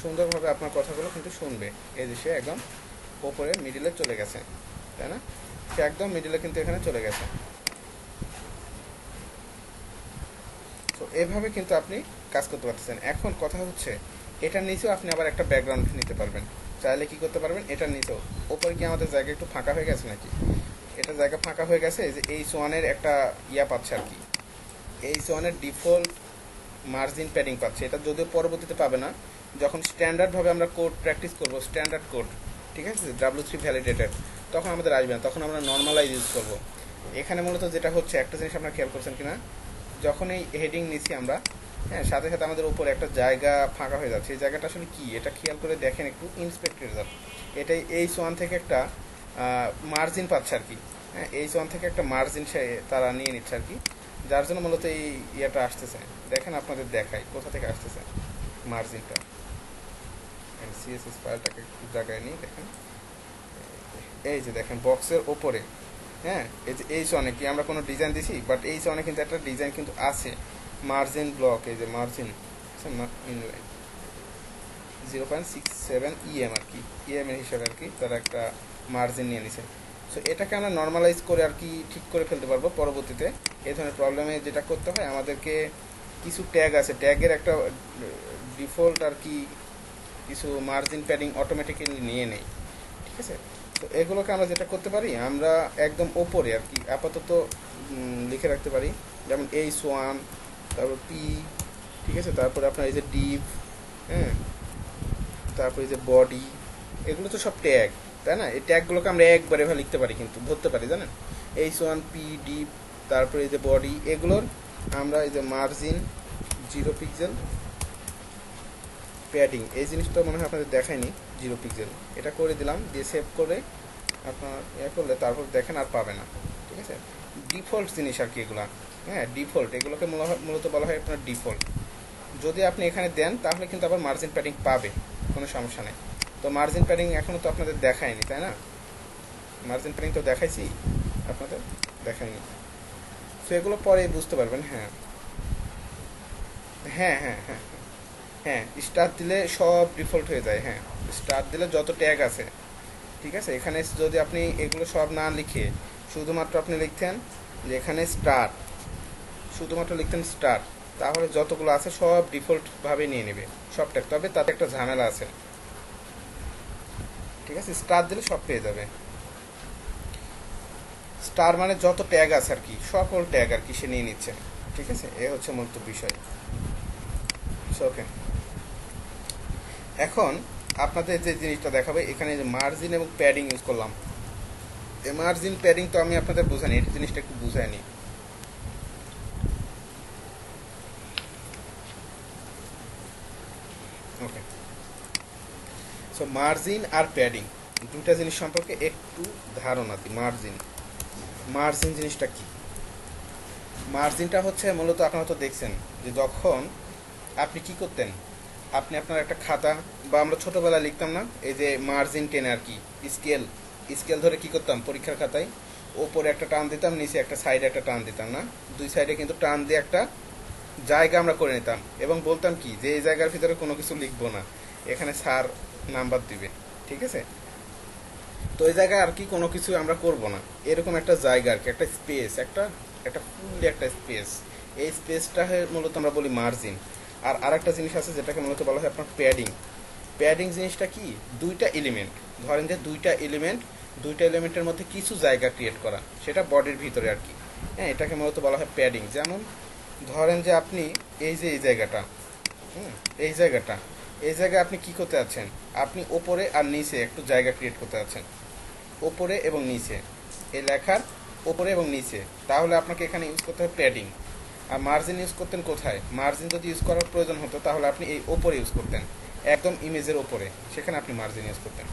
সুন্দরভাবে আপনার কথাগুলো কিন্তু শুনবে। এই যে সে একদম ওপরে মিডিলে চলে গেছে, তাই না, সে একদম মিডিলে কিন্তু এখানে চলে গেছে। তো এভাবে কিন্তু আপনি কাজ করতে পারতেছেন। এখন কথা হচ্ছে এটার নিচেও আপনি আবার একটা ব্যাকগ্রাউন্ড নিতে পারবেন, চাইলে কি করতে পারবেন, এটার নিচেও ওপরে কি আমাদের জায়গা একটু ফাঁকা হয়ে গেছে নাকি, এটা জায়গা ফাঁকা হয়ে গেছে, যে H1-এর একটা ইয়া পাচ্ছে আর কি, H1-এর ডিফল্ট মার্জিন প্যাডিং পাচ্ছে। এটা যদিও পরবর্তীতে পাবে না, যখন স্ট্যান্ডার্ডভাবে আমরা কোড প্র্যাকটিস করব, স্ট্যান্ডার্ড কোড, ঠিক আছে, W3 ভ্যালিডেটেড, তখন আমাদের আসবে না, তখন আমরা নর্মালাইজ ইউজ করব। এখানে মূলত যেটা হচ্ছে, একটা জিনিস আপনারা খেয়াল করছেন কিনা, যখন এই হেডিং নিচ্ছি আমরা, হ্যাঁ, সাথে সাথে আমাদের উপরে একটা জায়গা ফাঁকা হয়ে যাচ্ছে। এই জায়গাটা আসলে কি, এটা খেয়াল করে দেখেন একটু, ইন্সপেক্ট রেজাল্ট, এটাই H1 থেকে একটা মার্জিন পাচ্ছে আর কি, হ্যাঁ, H1 থেকে একটা মার্জিন সে তারা নিয়ে নিচ্ছে আর কি, যার জন্য মূলত এই ইয়েটা আসতেছে। দেখেন আপনাদের দেখাই কোথা থেকে আসতেছে মার্জিনটা, সিএসএস ফাইলটাকে একটু জায়গায় নিয়ে দেখেন, এই যে দেখেন বক্সের ওপরে, হ্যাঁ, এই যে H1-এ কি আমরা কোনো ডিজাইন দিছি, বাট H1-এ কিন্তু একটা ডিজাইন কিন্তু আছে, মার্জিন ব্লক, এই যে মার্জিন 0.67 EM আর কি, EM এর হিসাবে আর কি তারা একটা মার্জিন নিয়ে নিছে। সো এটাকে আমরা নর্মালাইজ করে আর কি ঠিক করে ফেলতে পারবো পরবর্তীতে। এই ধরনের প্রবলেমে যেটা করতে হয়, আমাদেরকে কিছু ট্যাগ আছে, ট্যাগের একটা ডিফল্ট আর কি কিছু মার্জিন প্যাডিং অটোমেটিক্যালি নিয়ে নেই, ঠিক আছে। তো এগুলোকে আমরা যেটা করতে পারি, আমরা একদম ওপরে আর কি আপাতত লিখে রাখতে পারি, যেমন H1, তারপর P, ঠিক আছে, তারপরে আপনার এই যে ডিভ, হ্যাঁ, তারপরে এই যে বডি, এগুলো তো সব ট্যাগ, তাই না। এই ট্যাগগুলোকে আমরা একবারে ভাবে লিখতে পারি, কিন্তু ধরতে পারি, জানেন, H1, P, ডিভ, তারপরে এই যে বডি, এগুলোর আমরা এই যে মার্জিন 0 পিক্সেল প্যাডিং, এই জিনিসটা মনে হয় আপনাদের দেখায়নি, 0 পিক্সেল, এটা করে দিলাম, দিয়ে সেভ করে আপনার করলে তারপর দেখেন আর পাবে না, ঠিক আছে। ডিফল্ট জিনিস আর কি এগুলা, হ্যাঁ, ডিফল্ট, এগুলোকে মূলত বলা হয় আপনার ডিফল্ট। যদি আপনি এখানে দেন তাহলে কিন্তু আবার মার্জিন প্যাডিং পাবে, কোনো সমস্যা নেই। তো মার্জিন প্যাডিং এখনও তো আপনাদের দেখায়নি, তাই না, মার্জিন প্যাডিং তো দেখাইছি আপনাদের, দেখায়নি। তো এগুলো পরে বুঝতে পারবেন। হ্যাঁ হ্যাঁ হ্যাঁ হ্যাঁ হ্যাঁ, স্টার দিলে সব ডিফল্ট হয়ে যায়, হ্যাঁ, স্টার দিলে যত ট্যাগ আছে, ঠিক আছে। এখানে যদি আপনি এগুলো সব না লিখে শুধুমাত্র আপনি লিখতেন যে এখানে স্টার, শুধুমাত্র লিখতেন স্টার, তাহলে যতগুলো আছে সব ডিফল্টভাবে নিয়ে নেবে সব ট্যাগ। তবে তাতে একটা ঝামেলা আছে, ঠিক আছে, স্টার দিলে সব পেয়ে যাবে। স্টার মানে যত ট্যাগ আছে আর কি, সকল ট্যাগ আর কি সে নিয়ে নিচ্ছে, ঠিক আছে। এ হচ্ছে মূলত বিষয়। ওকে, এখন আপনাদের যে জিনিসটা দেখাবে, এখানে যে মার্জিন এবং প্যাডিং ইউজ করলাম, এই মার্জিন প্যাডিং তো আমি আপনাদের বোঝানি, এই জিনিসটা একটু বুঝায়নি। ওকে, সো মার্জিন আর প্যাডিং দুটা জিনিস সম্পর্কে একটু ধারণা দিই। মার্জিন জিনিসটা কি, মার্জিনটা হচ্ছে মূলত আপনারা তো দেখছেন যে যখন আপনি কি করতেন, আপনি আপনার একটা খাতা, বা আমরা ছোটবেলায় লিখতাম না এই যে মার্জিন টেনে আর কি, স্কেল স্কেল ধরে কি করতাম পরীক্ষার খাতায়, ওপরে একটা টান দিতাম, নিচে একটা সাইডে একটা টান দিতাম না, দুই সাইডে কিন্তু টান দিয়ে একটা জায়গা আমরা করে নিতাম, এবং বলতাম কি যে এই জায়গার ভিতরে কোনো কিছু লিখবো না, এখানে স্যার নাম্বার দিবে, ঠিক আছে। তো এই জায়গায় আর কি কোনো কিছু আমরা করব না, এরকম একটা জায়গা আর কি, একটা স্পেস, একটা একটা ফুললি একটা স্পেস, এই স্পেসটা মূলত আমরা বলি মার্জিন। আর আরেকটা জিনিস আছে যেটাকে মূলত বলা হয় আপনার প্যাডিং। প্যাডিং জিনিসটা কি, দুইটা এলিমেন্ট, ধরেন যে দুইটা এলিমেন্টের মধ্যে কিছু জায়গা ক্রিয়েট করা, সেটা বডির ভিতরে আর কি। হ্যাঁ, এটাকে মূলত বলা হয় প্যাডিং। যেমন ধরেন যে আপনি এই যে এই জায়গাটা, হুম, এই জায়গাটা, এই জায়গায় আপনি কি করতে আছেন, আপনি ওপরে আর নিচে একটু জায়গা ক্রিয়েট করতে আছেন, ওপরে এবং নিচে, এই লেখার ওপরে এবং নিচে, তাহলে আপনাকে এখানে ইউজ করতে হবে প্যাডিং। আর মার্জিন ইউজ করতেন কোথায়, মার্জিন যদি ইউজ করার প্রয়োজন হতো তাহলে আপনি এই ওপরে ইউজ করতেন, একদম ইমেজের ওপরে, সেখানে আপনি মার্জিন ইউজ করতেন,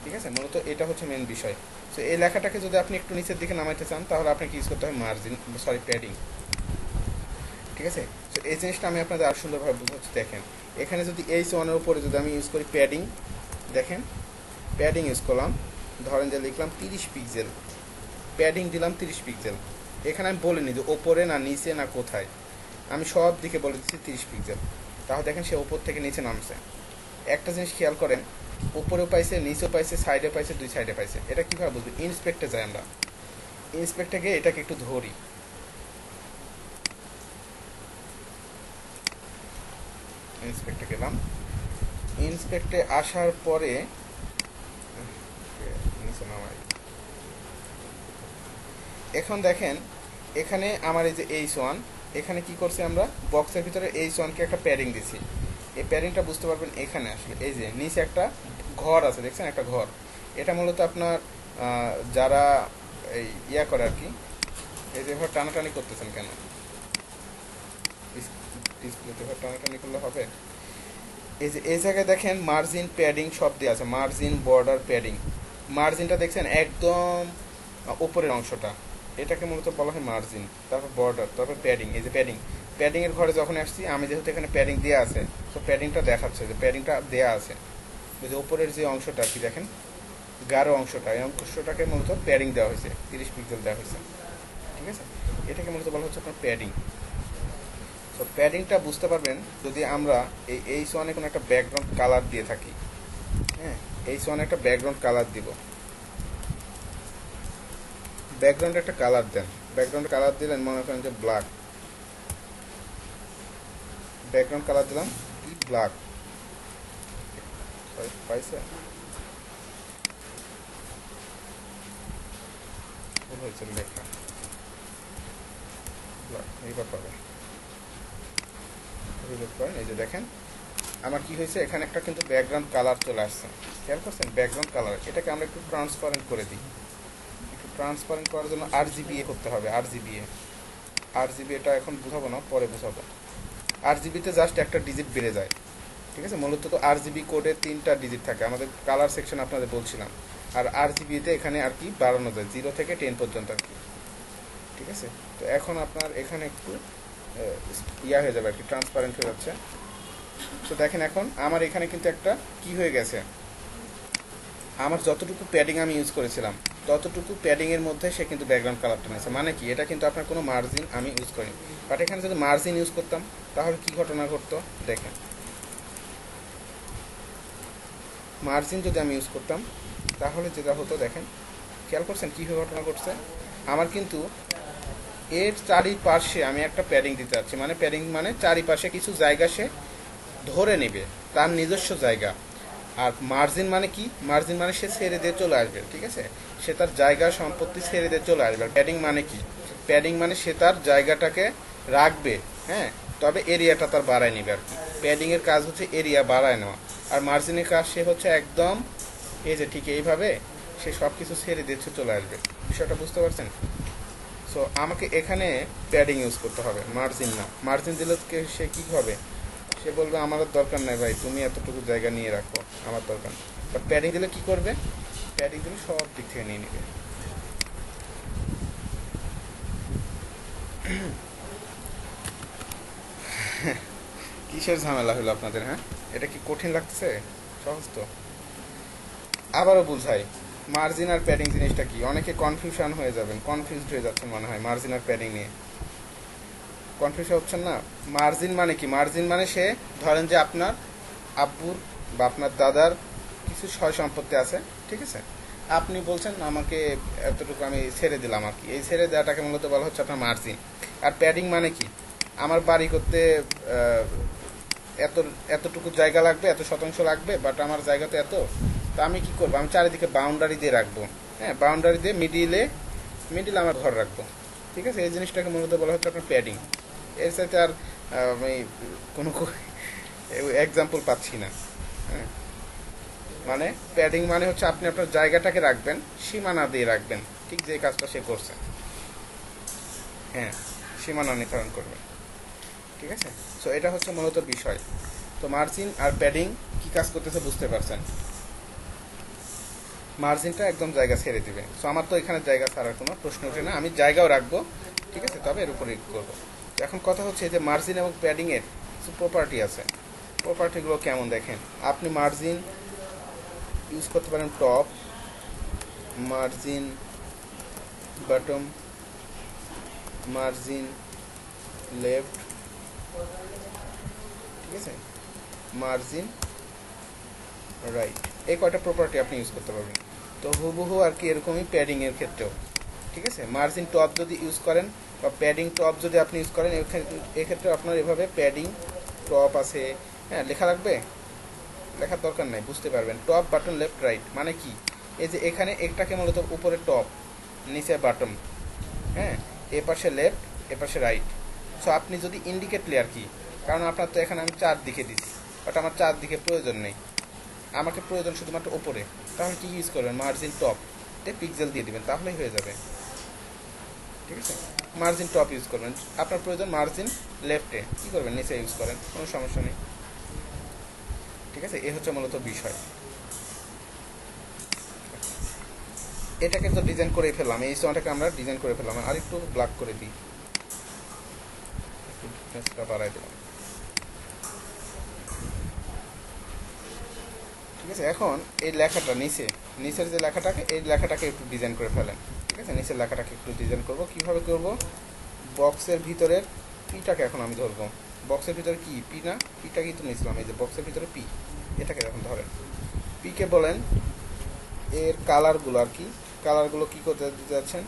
ঠিক আছে। মূলত এটা হচ্ছে মেন বিষয়। তো এই লেখাটাকে যদি আপনি একটু নিচের দিকে নামাইতে চান তাহলে আপনাকে ইউজ করতে হবে মার্জিন, সরি প্যাডিং, ঠিক আছে। তো এই জিনিসটা আমি আপনাদের আর সুন্দরভাবে বুঝাচ্ছি। দেখেন এখানে যদি H1-এর উপরে যদি আমি ইউজ করি প্যাডিং, দেখেন প্যাডিং ইউজ করলাম, ধরেন যে লিখলাম 30 পিক্সেল, প্যাডিং দিলাম 30 পিক্সেল, এখানে আমি বলিনি যে ওপরে না নিচে না কোথায়, আমি সব দিকে বলে দিচ্ছি 30 পিক্সেল। তাহলে দেখেন সে ওপর থেকে নিচে নামছে। একটা জিনিস খেয়াল করেন, উপরেও পাইছে, নিচেও পাইছে, সাইডে পাইছে, দুই সাইডে পাইছে। এটা কীভাবে বুঝবো, ইন্সপেক্টে যাই আমরা, ইন্সপেক্টে গিয়ে এটাকে একটু ধরি, ইন্সপেক্টে গেলাম, ইন্সপেক্টে আসার পরে নিচে নামাই, এখন দেখেন এখানে আমার এই যে H1, এখানে কি করছি আমরা বক্সের ভিতরে H1-কে একটা প্যাডিং দিছি। এই প্যাডিংটা বুঝতে পারবেন এখানে আসলে এই যে নিচে একটা ঘর আছে, দেখছেন একটা ঘর, এটা মূলত আপনার যারা এই ইয়া করে আর কি, এই যে ঘর টানাটানি করতেছেন কেন, ডিসপ্লেতে ঘর টানাটানি করলে হবে। এই যে এই জায়গায় দেখেন মার্জিন প্যাডিং সব দিয়ে আছে, মার্জিন বর্ডার প্যাডিং, মার্জিনটা দেখছেন একদম উপরের অংশটা, এটাকে মূলত বলা হয় মার্জিন, তারপর বর্ডার, তারপর প্যাডিং। এই যে প্যাডিং, প্যাডিংয়ের ঘরে যখন আসছি আমি যেহেতু এখানে প্যাডিং দেওয়া আছে, তো প্যাডিংটা দেখাচ্ছে যে প্যাডিংটা দেওয়া আছে, ওই যে উপরের যে অংশটা আর কি দেখেন গাঢ় অংশটা, এই অংশটাকে মূলত প্যাডিং দেওয়া হয়েছে, 30 পিক্সেল দেওয়া হয়েছে, ঠিক আছে। এটাকে মূলত বলা হচ্ছে আপনার প্যাডিং। তো প্যাডিংটা বুঝতে পারবেন যদি আমরা এই H1-এ কোনো একটা ব্যাকগ্রাউন্ড কালার দিয়ে থাকি। হ্যাঁ, H1-এ একটা ব্যাকগ্রাউন্ড কালার দিব, ব্যাকগ্রাউন্ডে একটা কালার দেন, ব্যাকগ্রাউন্ড কালার দিলেন মনে করেন যে ব্ল্যাক, ব্যাকগ্রাউন্ড কালার দিলাম কি ব্ল্যাক, পাইছে ভুল হয়েছে লেখা, ব্ল্যাক এইবার পাবে, রিলোড করেন, এই যে দেখেন আমার কি হয়েছে, এখানে একটা কিন্তু ব্যাকগ্রাউন্ড কালার চলে আসছে, খেয়াল করছেন ব্যাকগ্রাউন্ড কালার। এটাকে আমরা একটু ট্রান্সপারেন্ট করে দিই, একটু ট্রান্সপারেন্ট করার জন্য RGBA করতে হবে, RGBA এটা এখন বুঝাবো না, পরে বুঝাবো। RGBতে জাস্ট একটা ডিজিট বেড়ে যায়, ঠিক আছে। মূলত তো RGB কোডে 3টা ডিজিট থাকে, আমাদের কালার সেকশন আপনাদের বলছিলাম। আর RGBতে এখানে আর কি বাড়ানো যায় 0 থেকে 10 পর্যন্ত আর কি, ঠিক আছে। তো এখন আপনার এখানে একটু ইয়া হয়ে যাবে আর কি, ট্রান্সপারেন্ট হয়ে যাচ্ছে। তো দেখেন এখন আমার এখানে কিন্তু একটা কি হয়ে গেছে, আমার যতটুকু প্যাডিং আমি ইউজ করেছিলাম ততটুকু প্যাডিংয়ের মধ্যে সে কিন্তু ব্যাকগ্রাউন্ড কালারটা নিয়েছে, মানে কি এটা কিন্তু আপনার কোনো মার্জিন আমি ইউজ করিনি। বাট এখানে যদি মার্জিন ইউজ করতাম তাহলে কি ঘটনা ঘটতো দেখেন, মার্জিন যদি আমি ইউজ করতাম তাহলে যেটা হতো দেখেন, খেয়াল করছেন কীভাবে ঘটনা ঘটছে, আমার কিন্তু এর চারিপাশে আমি একটা প্যাডিং দিতে যাচ্ছি, মানে প্যাডিং মানে চারিপাশে কিছু জায়গা সে ধরে নেবে, তার নিজস্ব জায়গা। আর মার্জিন মানে কি, মার্জিন মানে সে ছেড়ে দিয়ে চলে আসবে, ঠিক আছে, সে তার জায়গা সম্পত্তি ছেড়ে দিয়ে চলে আসবে। আর প্যাডিং মানে কি, প্যাডিং মানে সে তার জায়গাটাকে রাখবে, হ্যাঁ, তবে এরিয়াটা তার বাড়ায় নেবে আর কি। প্যাডিংয়ের কাজ হচ্ছে এরিয়া বাড়ায় নেওয়া, আর মার্জিনের কাজ সে হচ্ছে একদম এই যে ঠিক এইভাবে সে সব কিছু ছেড়ে দিয়ে চলে আসবে। বিষয়টা বুঝতে পারছেন? সো আমাকে এখানে প্যাডিং ইউজ করতে হবে, মার্জিন না। মার্জিন দিলে সে কী হবে, সে বলবে আমার দরকার নাই ভাই, তুমি এতটুকু জায়গা নিয়ে রাখো, আমার দরকার নেই। বাট প্যাডিং দিলে কী করবে, প্যাডিং দিলে সব দিক থেকে নিয়ে নেবে। কিসের ঝামেলা হলো আপনাদের, হ্যাঁ? এটা কি কঠিন লাগতেছে? সহজ তো। আবারও বুঝাই, মার্জিন আর প্যাডিং জিনিসটা কি। অনেকে কনফিউশন হয়ে যাবেন, কনফিউজড হয়ে যাচ্ছেন মনে হয় মার্জিন আর প্যাডিং নিয়ে। কনফিউশন হচ্ছেন না? মার্জিন মানে কি? মার্জিন মানে সে ধরেন যে আপনার আব্বুর বা আপনার দাদার কিছু সয় সম্পত্তি আছে, ঠিক আছে, আপনি বলছেন আমাকে এতটুকু আমি ছেড়ে দিলাম আর কি। এই ছেড়ে দেওয়াটাকে মূলত বলা হচ্ছে আপনার মার্জিন। আর প্যাডিং মানে কি? আমার বাড়ি করতে এত এতটুকু জায়গা লাগবে, এত শতাংশ লাগবে, বাট আমার জায়গা তো এত, তো আমি কি করবো, আমি চারিদিকে বাউন্ডারি দিয়ে রাখবো। হ্যাঁ, বাউন্ডারি দিয়ে মিডিলে আমার ঘর রাখবো, ঠিক আছে। এই জিনিসটাকে মূলত বলা হচ্ছে আপনার প্যাডিং। এর সাথে আর আমি কোনো এক্সাম্পল পাচ্ছি না। হ্যাঁ, মানে প্যাডিং মানে হচ্ছে আপনি আপনার জায়গাটাকে রাখবেন, সীমানা দিয়ে রাখবেন, ঠিক যে কাজটা সে করছে। হ্যাঁ, সীমানা নির্ধারণ করবেন, ঠিক আছে। সো এটা হচ্ছে মূলত বিষয়। তো মার্জিন আর প্যাডিং কি কাজ করতেছে বুঝতে পারছেন। মার্জিনটা একদম জায়গা ছেড়ে দিবে। সো আমার তো এখানে জায়গা ছাড়ার কোনো প্রশ্ন ওঠে না, আমি জায়গাও রাখবো, ঠিক আছে, তবে এর উপরে করবো। এখন কথা হচ্ছে যে মার্জিন এবং প্যাডিংয়ের কিছু প্রপার্টি আছে। প্রপার্টিগুলো কেমন দেখেন। আপনি মার্জিন ইউজ করতে পারেন top, margin bottom, margin left, ঠিক আছে, মার্জিন রাইট। এই কয়টা প্রপার্টি আপনি ইউজ করতে পারবেন। তো হুবহু আর কি এরকমই প্যাডিং এর ক্ষেত্রেও, ঠিক আছে। মার্জিন টপ যদি ইউজ করেন বা প্যাডিং টপ যদি আপনি ইউজ করেন, এক্ষেত্রে আপনার এভাবে প্যাডিং টপ আছে। হ্যাঁ, লেখা লাগবে? লেখার দরকার নাই, বুঝতে পারবেন। টপ, বাটন, লেফট, রাইট মানে কি? এই যে এখানে একটাকে মূলত উপরে টপ, নিচে বাটম, হ্যাঁ, এ পাশে লেফট, এ পাশে রাইট। সো আপনি যদি ইন্ডিকেটলি আর কি, কারণ আপনার তো এখানে আমি চারদিকে দিচ্ছি, বাট আমার চারদিকে প্রয়োজন নেই, আমাকে প্রয়োজন শুধুমাত্র ওপরে। তাহলে কি ইউজ করবেন? মার্জিন টপ তে পিক্সেল দিয়ে দিবেন, তাহলেই হয়ে যাবে, ঠিক আছে। মার্জিন টপ ইউজ করবেন। আপনার প্রয়োজন মার্জিন লেফটে, কি করবেন? নিচে ইউজ করেন, কোনো সমস্যা নেই, ঠিক আছে। এ হচ্ছে মূলত বিষয়। এটাকে তো ডিজাইন করে ফেললাম, এই সময়টাকে আমরা ডিজাইন করে ফেললাম। আর একটু ব্ল্যাক করে দিই, বাড়াই দিলাম, ঠিক আছে। এখন এই লেখাটা নিচের যে লেখাটাকে, এই লেখাটাকে একটু ডিজাইন করে ফেলেন, ঠিক আছে। নিচের লেখাটাকে একটু ডিজাইন করব। কিভাবে করব? বক্সের ভিতরের পিটাকে এখন আমি ধরবো। বক্সের ভিতরে কি পি না? পিটা কিন্তু নিয়েছিলাম, এই যে বক্সের ভিতরে পি, এটাকে এখন ধরেন। পিকে বলেন এর কালারগুলো আর কি, কালারগুলো কি করতে দিতে যাচ্ছেন?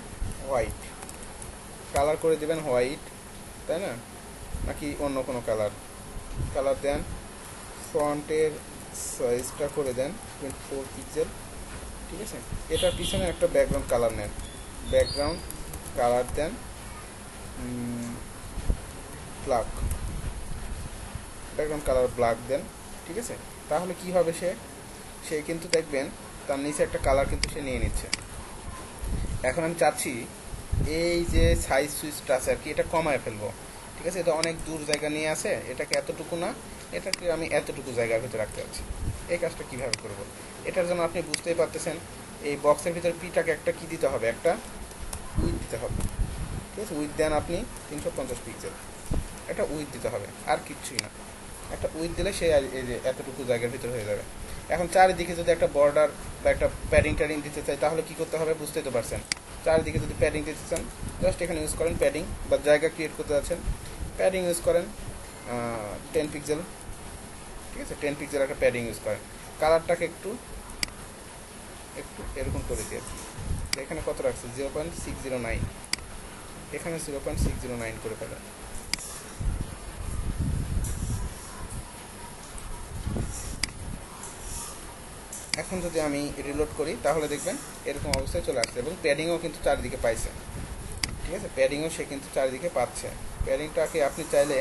হোয়াইট কালার করে দিবেন, হোয়াইট, তাই না? নাকি অন্য কোনো কালার? কালার দেন। ফন্টের সাইজটা করে দেন 24 পিক্সেল, ঠিক আছে। এটার পিছনে একটা ব্যাকগ্রাউন্ড কালার নেন, ব্যাকগ্রাউন্ড কালার দেন ব্ল্যাক, ব্যাকগ্রাউন্ড কালার ব্ল্যাক দেন, ঠিক আছে। তাহলে কি হবে, সে কিন্তু দেখবেন তার নিচে একটা কালার কিন্তু সে নিয়ে নিচ্ছে। এখন আমি চাচ্ছি এই যে সাইজ সুইচটা আছে আর কি, এটা কমায় ফেলবো, ঠিক আছে। এটা অনেক দূর জায়গা নিয়ে আসে, এটাকে এতটুকু না, এটাকে আমি এতটুকু জায়গার ভিতরে রাখতে চাচ্ছি। এই কাজটা কিভাবে করব? এটার জন্য আপনি বুঝতেই পারতেছেন, এই বক্সের ভিতরে পিটাকে একটা কি দিতে হবে? একটা উইথ দিতে হবে, ঠিক আছে। উইথ দেন আপনি 350 পিক্সেল, একটা উইথ দিতে হবে, আর কিচ্ছুই না। একটা উইথ দিলে সে এই যে এতটুকু জায়গার ভিতরে হয়ে যাবে। এখন চারিদিকে যদি একটা বর্ডার বা একটা প্যাডিং ট্যাডিং দিতে চাই, তাহলে কি করতে হবে বুঝতেই তো পারছেন। চারিদিকে যদি প্যাডিং দিতে চান, জাস্ট এখানে ইউজ করেন প্যাডিং, বা জায়গা ক্রিয়েট করতে যাচ্ছেন, প্যাডিং ইউজ করেন 10 পিক্সেল, ঠিক আছে। 10 পিক্সেল একটা প্যাডিং ইউজ করেন। কালারটাকে একটু একটু এরকম করে দিয়ে, এখানে কত রাখছে? 0.609, এখানে 0.609 করে ফেলেন। এখন যদি আমি রিলোড করি, তাহলে দেখবেন এরকম অবস্থায় চলে আসছে, এবং প্যাডিংও কিন্তু চারিদিকে পাইছে, ঠিক আছে। প্যাডিংও সে কিন্তু চারিদিকে পাচ্ছে। প্যাডিংটাকে আপনি চাইলে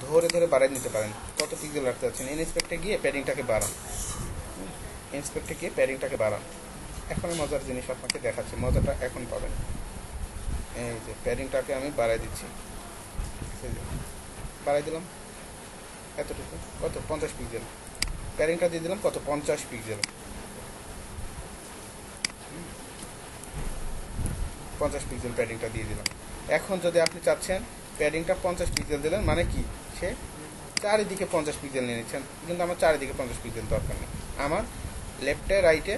ধরে ধরে বাড়াই নিতে পারেন। কত পিক্সেল রাখতে যাচ্ছেন, ইনস্পেক্টে গিয়ে প্যাডিংটাকে বাড়ান, ইন্সপেক্টে গিয়ে প্যাডিংটাকে বাড়ান। এখন মজার জিনিস আপনাকে দেখাচ্ছি, মজাটা এখন পাবেন। এই যে প্যাডিংটাকে আমি বাড়াই দিচ্ছি, বাড়াই দিলাম এতটুকু, কত? 50 পিক্সেল। প্যাডিংটা দিয়ে দিলাম কত? 50 পিক্সেল, 50 পিক্সেল প্যাডিংটা দিয়ে দিলাম। এখন যদি আপনি চাচ্ছেন প্যাডিংটা 50 পিক্সেল দিলেন, মানে কি? সে চারিদিকে 50 পিক্সেল নিয়ে নিচ্ছেন, কিন্তু আমার চারিদিকে 50 পিক্সেল দরকার নেই। আমার লেফটে রাইটে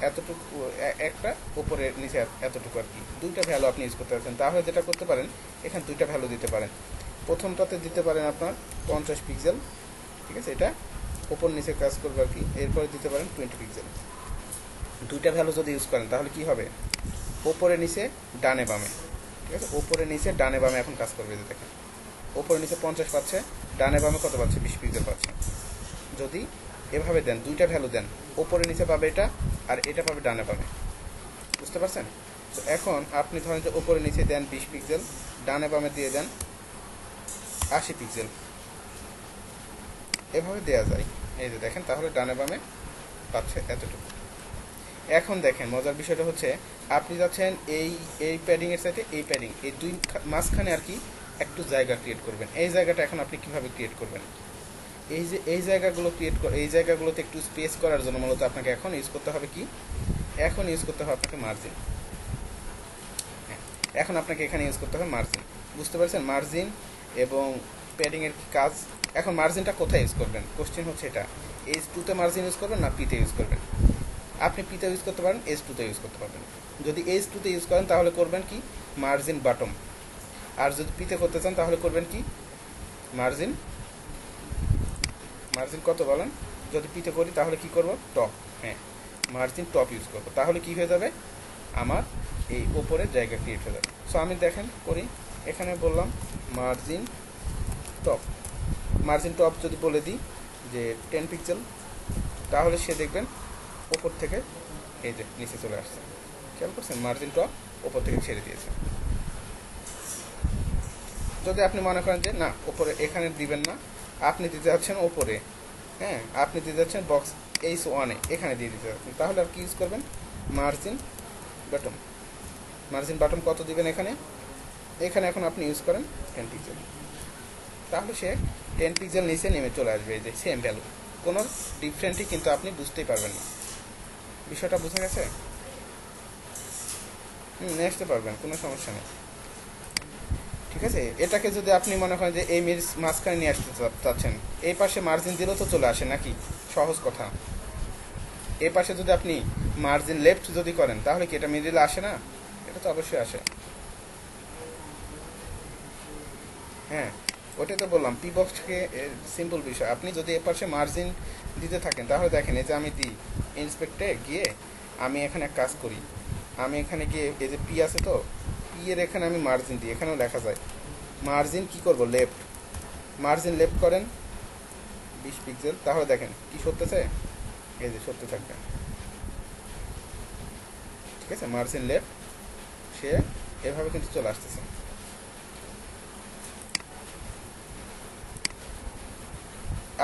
এতটুকু একটা, উপরে নিচে এতটুকু আর কি, দুইটা ভ্যালু আপনি ইউজ করতে পারছেন। তাহলে যেটা করতে পারেন, এখানে দুইটা ভ্যালু দিতে পারেন। প্রথমটাতে দিতে পারেন আপনার 50 পিক্সেল, ঠিক আছে, এটা ওপর নিচে কাজ করবে আর কি। এরপরে দিতে পারেন 20 পিক্সেল। দুইটা ভ্যালু যদি ইউজ করেন তাহলে কি হবে, ওপরে নিচে ডানে বামে, ঠিক আছে, ওপরে নিচে ডানে বামে এখন কাজ করবে। যে দেখেন ওপরে নিচে 50 পাচ্ছে, ডানে বামে কত পাচ্ছে, 20 পিক্সেল পাচ্ছে। যদি এভাবে দেন, দুইটা ভ্যালু দেন, ওপরে নিচে পাবে এটা, আর এটা পাবে ডানে বামে, বুঝতে পারছেন? তো এখন আপনি ধরেন যে ওপরে নিচে দেন 20 পিক্সেল, ডানে বামে দিয়ে দেন 80 পিক্সেল, এভাবে দেওয়া যায়। এই যে দেখেন, তাহলে ডানে বামে পাচ্ছে এতটুকু। এখন দেখেন মজার বিষয়টা হচ্ছে, আপনি যাচ্ছেন এই প্যাডিংয়ের সাথে এই প্যাডিং, এই দুই মাঝখানে আর কি একটু জায়গা ক্রিয়েট করবেন। এই জায়গাটা এখন আপনি কিভাবে ক্রিয়েট করবেন, এই যে এই জায়গাগুলো ক্রিয়েট করে, এই জায়গাগুলোতে একটু স্পেস করার জন্য মূলত আপনাকে এখন ইউজ করতে হবে কি, এখন ইউজ করতে হবে আপনাকে মার্জিন। এখন আপনাকে এখানে ইউজ করতে হবে মার্জিন, বুঝতে পারছেন? মার্জিন এবং প্যাডিংয়ের কি কাজ। এখন মার্জিনটা কোথায় ইউজ করবেন, কোশ্চেন হচ্ছে এটা, H2-তে মার্জিন ইউজ করবেন না P-তে ইউজ করবেন? আপনি P-তে ইউজ করতে পারেন, H2-তে ইউজ করতে পারবেন। যদি H2-তে ইউজ করেন তাহলে করবেন কি, মার্জিন বটম। আর যদি P-তে করতে চান তাহলে করবেন কি, মার্জিন কত বলেন? যদি P-তে করি তাহলে কি করব, টপ। হ্যাঁ, মার্জিন টপ ইউজ করব। তাহলে কি হয়ে যাবে, আমার এই ওপরের জায়গা ক্রিয়েট হয়ে যাবে। সো আমি দেখেন করি, এখানে বললাম মার্জিন টপ। মার্জিন টপ যদি বলে দিই যে 10 পিক্সেল, তাহলে সে দেখবেন ওপর থেকে এই যে নিচে চলে আসছে। খেয়াল করছেন, মার্জিন টপ ওপর থেকে ছেড়ে দিয়েছে। যদি আপনি মনে করেন যে না, ওপরে এখানে দিবেন না, আপনি দিতে যাচ্ছেন ওপরে, হ্যাঁ, আপনি দিতে যাচ্ছেন বক্স H1-এ, এখানে দিয়ে দিতে যাচ্ছেন, তাহলে আর কি ইউজ করবেন, মার্জিন বটম। মার্জিন বটম কত দিবেন এখানে, এখানে এখন আপনি ইউজ করেন 10 পিক্সেল, তাহলে সে 10 পিক্সেল নিচে নেমে চলে আসবে। এই যে সেম ভ্যালু, কোনো ডিফারেন্টই কিন্তু আপনি বুঝতেই পারবেন না। বিষয়টা বোঝা গেছে? নিয়ে আসতে পারবেন, কোনো সমস্যা নেই, ঠিক আছে। এটাকে যদি আপনি মনে করেন যে এই মাঝখানে নিয়ে আসতে চাচ্ছেন, এই পাশে মার্জিন দিলেও তো চলে আসে নাকি, সহজ কথা। এই পাশে যদি আপনি মার্জিন লেফট যদি করেন তাহলে কি এটা মিডিলে আসে না? এটা তো অবশ্যই আসে। হ্যাঁ, ওটাই তো বললাম, পি বক্সকে সিম্পল বিষয়। আপনি যদি এ পাশে মার্জিন দিতে থাকেন তাহলে দেখেন, এই যে আমি দিই ইন্সপেক্টে গিয়ে, আমি এখানে কাজ করি, আমি এখানে গিয়ে এই যে পি আছে, তো পি এর এখানে আমি মার্জিন দিই, এখানেও লেখা যায় মার্জিন কি করব, লেফট। মার্জিন লেফট করেন 20 পিক্সেল, তাহলে দেখেন কি সরতেছে, এই যে সরতে থাকবে, ঠিক আছে। মার্জিন লেফট, সে এভাবে কিন্তু চলে আসতেছে।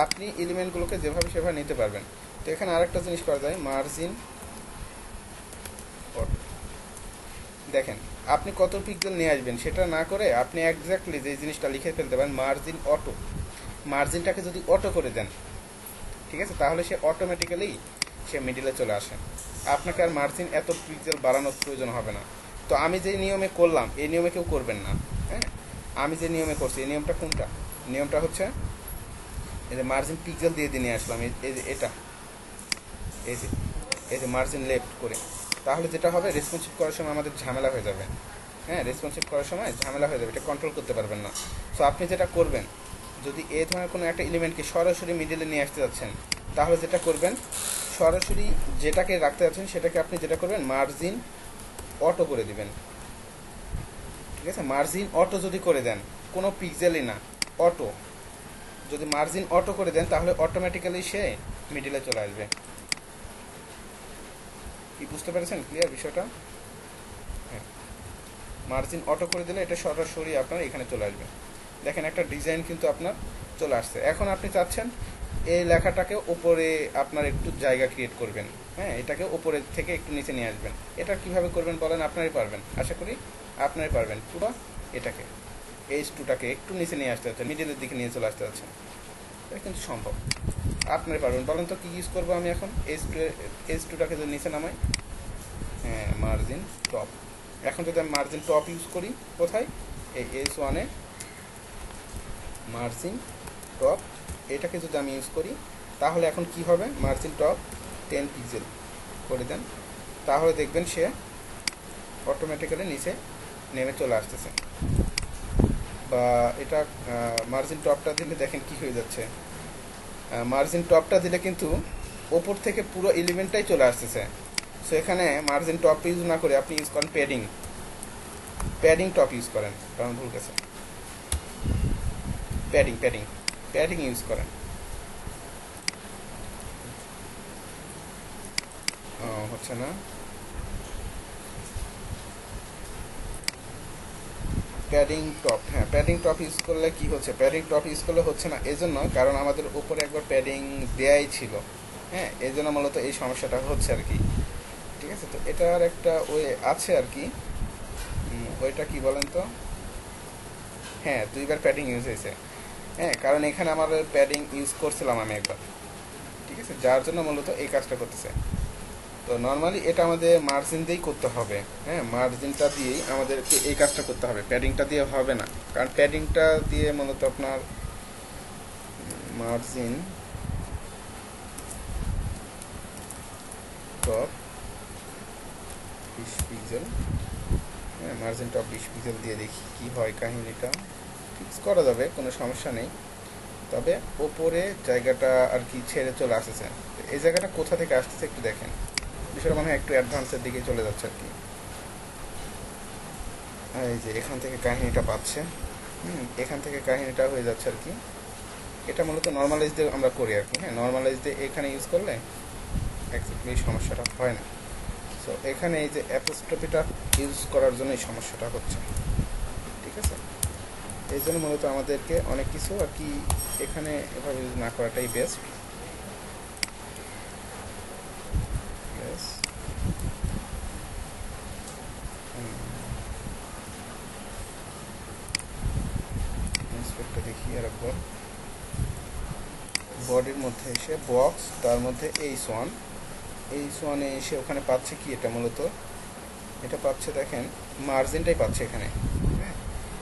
আপনি এলিমেন্টগুলোকে যেভাবে সেভাবে নিতে পারবেন। তো এখানে আরেকটা জিনিস করা যায়, মার্জিন অটো। দেখেন আপনি কত পিক্সেল নিয়ে আসবেন সেটা না করে আপনি একজাক্টলি যে জিনিসটা লিখে ফেলতে পারেন, মার্জিন অটো। মার্জিনটাকে যদি অটো করে দেন, ঠিক আছে, তাহলে সে অটোমেটিক্যালি সে মিডিলে চলে আসে। আপনাকে আর মার্জিন এত পিক্সেল বাড়ানোর প্রয়োজন হবে না। তো আমি যে নিয়মে করলাম এই নিয়মে কেউ করবেন না। হ্যাঁ, আমি যে নিয়মে করছি এই নিয়মটা কোনটা, নিয়মটা হচ্ছে এই যে মার্জিন পিক্সেল দিয়ে নিয়ে আসলাম, এই যে এটা, এই যে মার্জিন লেফট করে, তাহলে যেটা হবে, রেসপন্সিভ করার সময় আমাদের ঝামেলা হয়ে যাবে। হ্যাঁ, রেসপন্সিভ করার সময় ঝামেলা হয়ে যাবে, এটা কন্ট্রোল করতে পারবেন না। সো আপনি যেটা করবেন, যদি এই ধরনের কোনো একটা এলিমেন্টকে সরাসরি মিডিলে নিয়ে আসতে যাচ্ছেন, তাহলে যেটা করবেন, সরাসরি যেটাকে রাখতে যাচ্ছেন সেটাকে আপনি যেটা করবেন, মার্জিন অটো করে দিবেন, ঠিক আছে। মার্জিন অটো যদি করে দেন, কোনো পিক্সেলই না, অটো, যদি মার্জিন অটো করে দেন তাহলে অটোমেটিক্যালি সে মিডিলে চলে আসবে। কি বুঝতে পেরেছেন ক্লিয়ার বিষয়টা? হ্যাঁ, মার্জিন অটো করে দিলে এটা সরাসরি আপনার এখানে চলে আসবে। দেখেন একটা ডিজাইন কিন্তু আপনার চলে আসছে। এখন আপনি চাচ্ছেন এই লেখাটাকে উপরে আপনার একটু জায়গা ক্রিয়েট করবেন, হ্যাঁ, এটাকে উপরে থেকে একটু নিচে নিয়ে আসবেন। এটা কিভাবে করবেন বলেন, আপনারই পারবেন, আশা করি আপনারই পারবেন। পুরো এটাকে H2-টাকে একটু নিচে নিয়ে আসতে হচ্ছে, মিডিলের দিকে নিয়ে চলে আসতে হচ্ছে, এটা কিন্তু সম্ভব, আপনারই পারবেন। বলেন তো কি ইউজ করবো আমি এখন, H2-টাকে যদি নিচে নামাই, হ্যাঁ, মার্জিন টপ। এখন যদি আমি মার্জিন টপ ইউজ করি, কোথায়, এই H1-এ মার্জিন টপ, এটাকে যদি আমি ইউজ করি তাহলে এখন কি হবে, মার্জিন টপ 10 পিক্সেল করে দেন, তাহলে দেখবেন সে অটোমেটিক্যালি নিচে নেমে চলে আসতেছে। বা এটা মার্জিন টপটা দিলে দেখেন কি হয়ে যাচ্ছে, মার্জিন টপটা দিলে কিন্তু ওপর থেকে পুরো এলিমেন্টটাই চলে আসতেছে। সো এখানে মার্জিন টপ ইউজ না করে আপনি ইউজ করেন প্যাডিং টপ ইউজ করেন, কারণ ভুল গেছে, প্যাডিং ইউজ করেন। হচ্ছে না, প্যাডিং টপ, হ্যাঁ প্যাডিং টপ ইউজ করলে কি হচ্ছে, প্যাডিং টপ ইউজ করলে হচ্ছে না এজন্য কারণ আমাদের উপরে একবার প্যাডিং দেয়াই ছিল, হ্যাঁ এই জন্য মূলত এই সমস্যাটা হচ্ছে আর কি। ঠিক আছে, তো এটার একটা ওয়ে আছে আর কি, ওইটা কি বলেন তো, হ্যাঁ 2বার প্যাডিং ইউজ হয়েছে, হ্যাঁ কারণ এখানে আমার প্যাডিং ইউজ করছিলাম আমি একবার, ঠিক আছে, যার জন্য মূলত এই কাজটা করতেছে। তো নর্মালি এটা আমাদের মার্জিন দিয়েই করতে হবে, হ্যাঁ মার্জিনটা দিয়েই আমাদেরকে এই কাজটা করতে হবে, প্যাডিংটা দিয়ে হবে না, কারণ প্যাডিংটা দিয়ে মূলত আপনার মার্জিন টপ 20 পিক্সেল, হ্যাঁ মার্জিন টপ 20 পিক্সেল দিয়ে দেখি কি হয়, কাহিনীটা ফিক্স করা যাবে, কোনো সমস্যা নেই। তবে ওপরে জায়গাটা আর কি ছেড়ে চলে আসতেছে, এই জায়গাটা কোথা থেকে আসতেছে একটু দেখেন, বিষয়টা মনে হয় একটু অ্যাডভান্সের দিকে চলে যাচ্ছে আর কি। এই যে এখান থেকে কাহিনীটা পাচ্ছে, এখান থেকে কাহিনীটা হয়ে যাচ্ছে আর কি। এটা মূলত নর্মালাইজ দিয়ে আমরা করি আর কি, হ্যাঁ নর্মালাইজ দিয়ে এখানে ইউজ করলে এক্স্যাক্টলি সমস্যাটা হয় না। সো এখানে এই যে অ্যাপোস্ট্রফিটা ইউজ করার জন্য এই সমস্যাটা হচ্ছে, ঠিক আছে, এই জন্য মূলত আমাদেরকে অনেক কিছু আর কি এখানে এভাবে ইউজ না করাটাই বেস্ট। ইন্সপেক্টর দেখি আর একবার, বডির মধ্যে এসে বক্স, তার মধ্যে H1 এসে ওখানে পাচ্ছে কি, এটা মূলত এটা পাচ্ছে দেখেন মার্জিনটাই পাচ্ছে এখানে, হ্যাঁ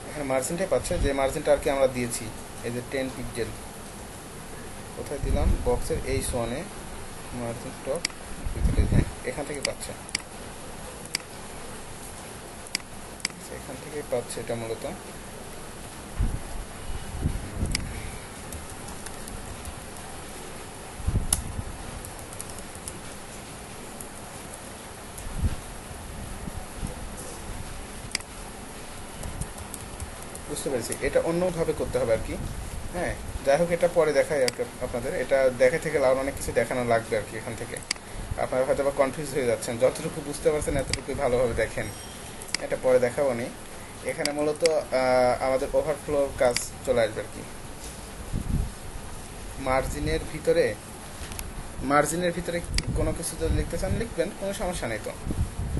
এখানে মার্জিনটাই পাচ্ছে, যে মার্জিনটা আর কি আমরা দিয়েছি, এই যে 10 পিক্সেল কোথায় দিলাম, বক্সের H1 মার্জিন টপ, হ্যাঁ এখান থেকে পাচ্ছে, এখান থেকে পাচ্ছে এটা মূলত। বুঝতে পেরেছি, এটা অন্যভাবে করতে হবে আর কি, হ্যাঁ যাই হোক এটা পরে দেখাই আর আপনাদের, এটা দেখে থেকে লাভ অনেক কিছু দেখানো লাগবে আর কি, এখান থেকে আপনারা হয়তো বা কনফিউজ হয়ে যাচ্ছেন, যতটুকু বুঝতে পারছেন এতটুকুই ভালোভাবে দেখেন, এটা পরে দেখাবো নি। এখানে মূলত আমাদের ওভারফ্লোর কাজ চলে আসবে আর কি, মার্জিনের ভিতরে কোনো কিছু যদি লিখতে চান লিখবেন, কোনো সমস্যা নেই। তো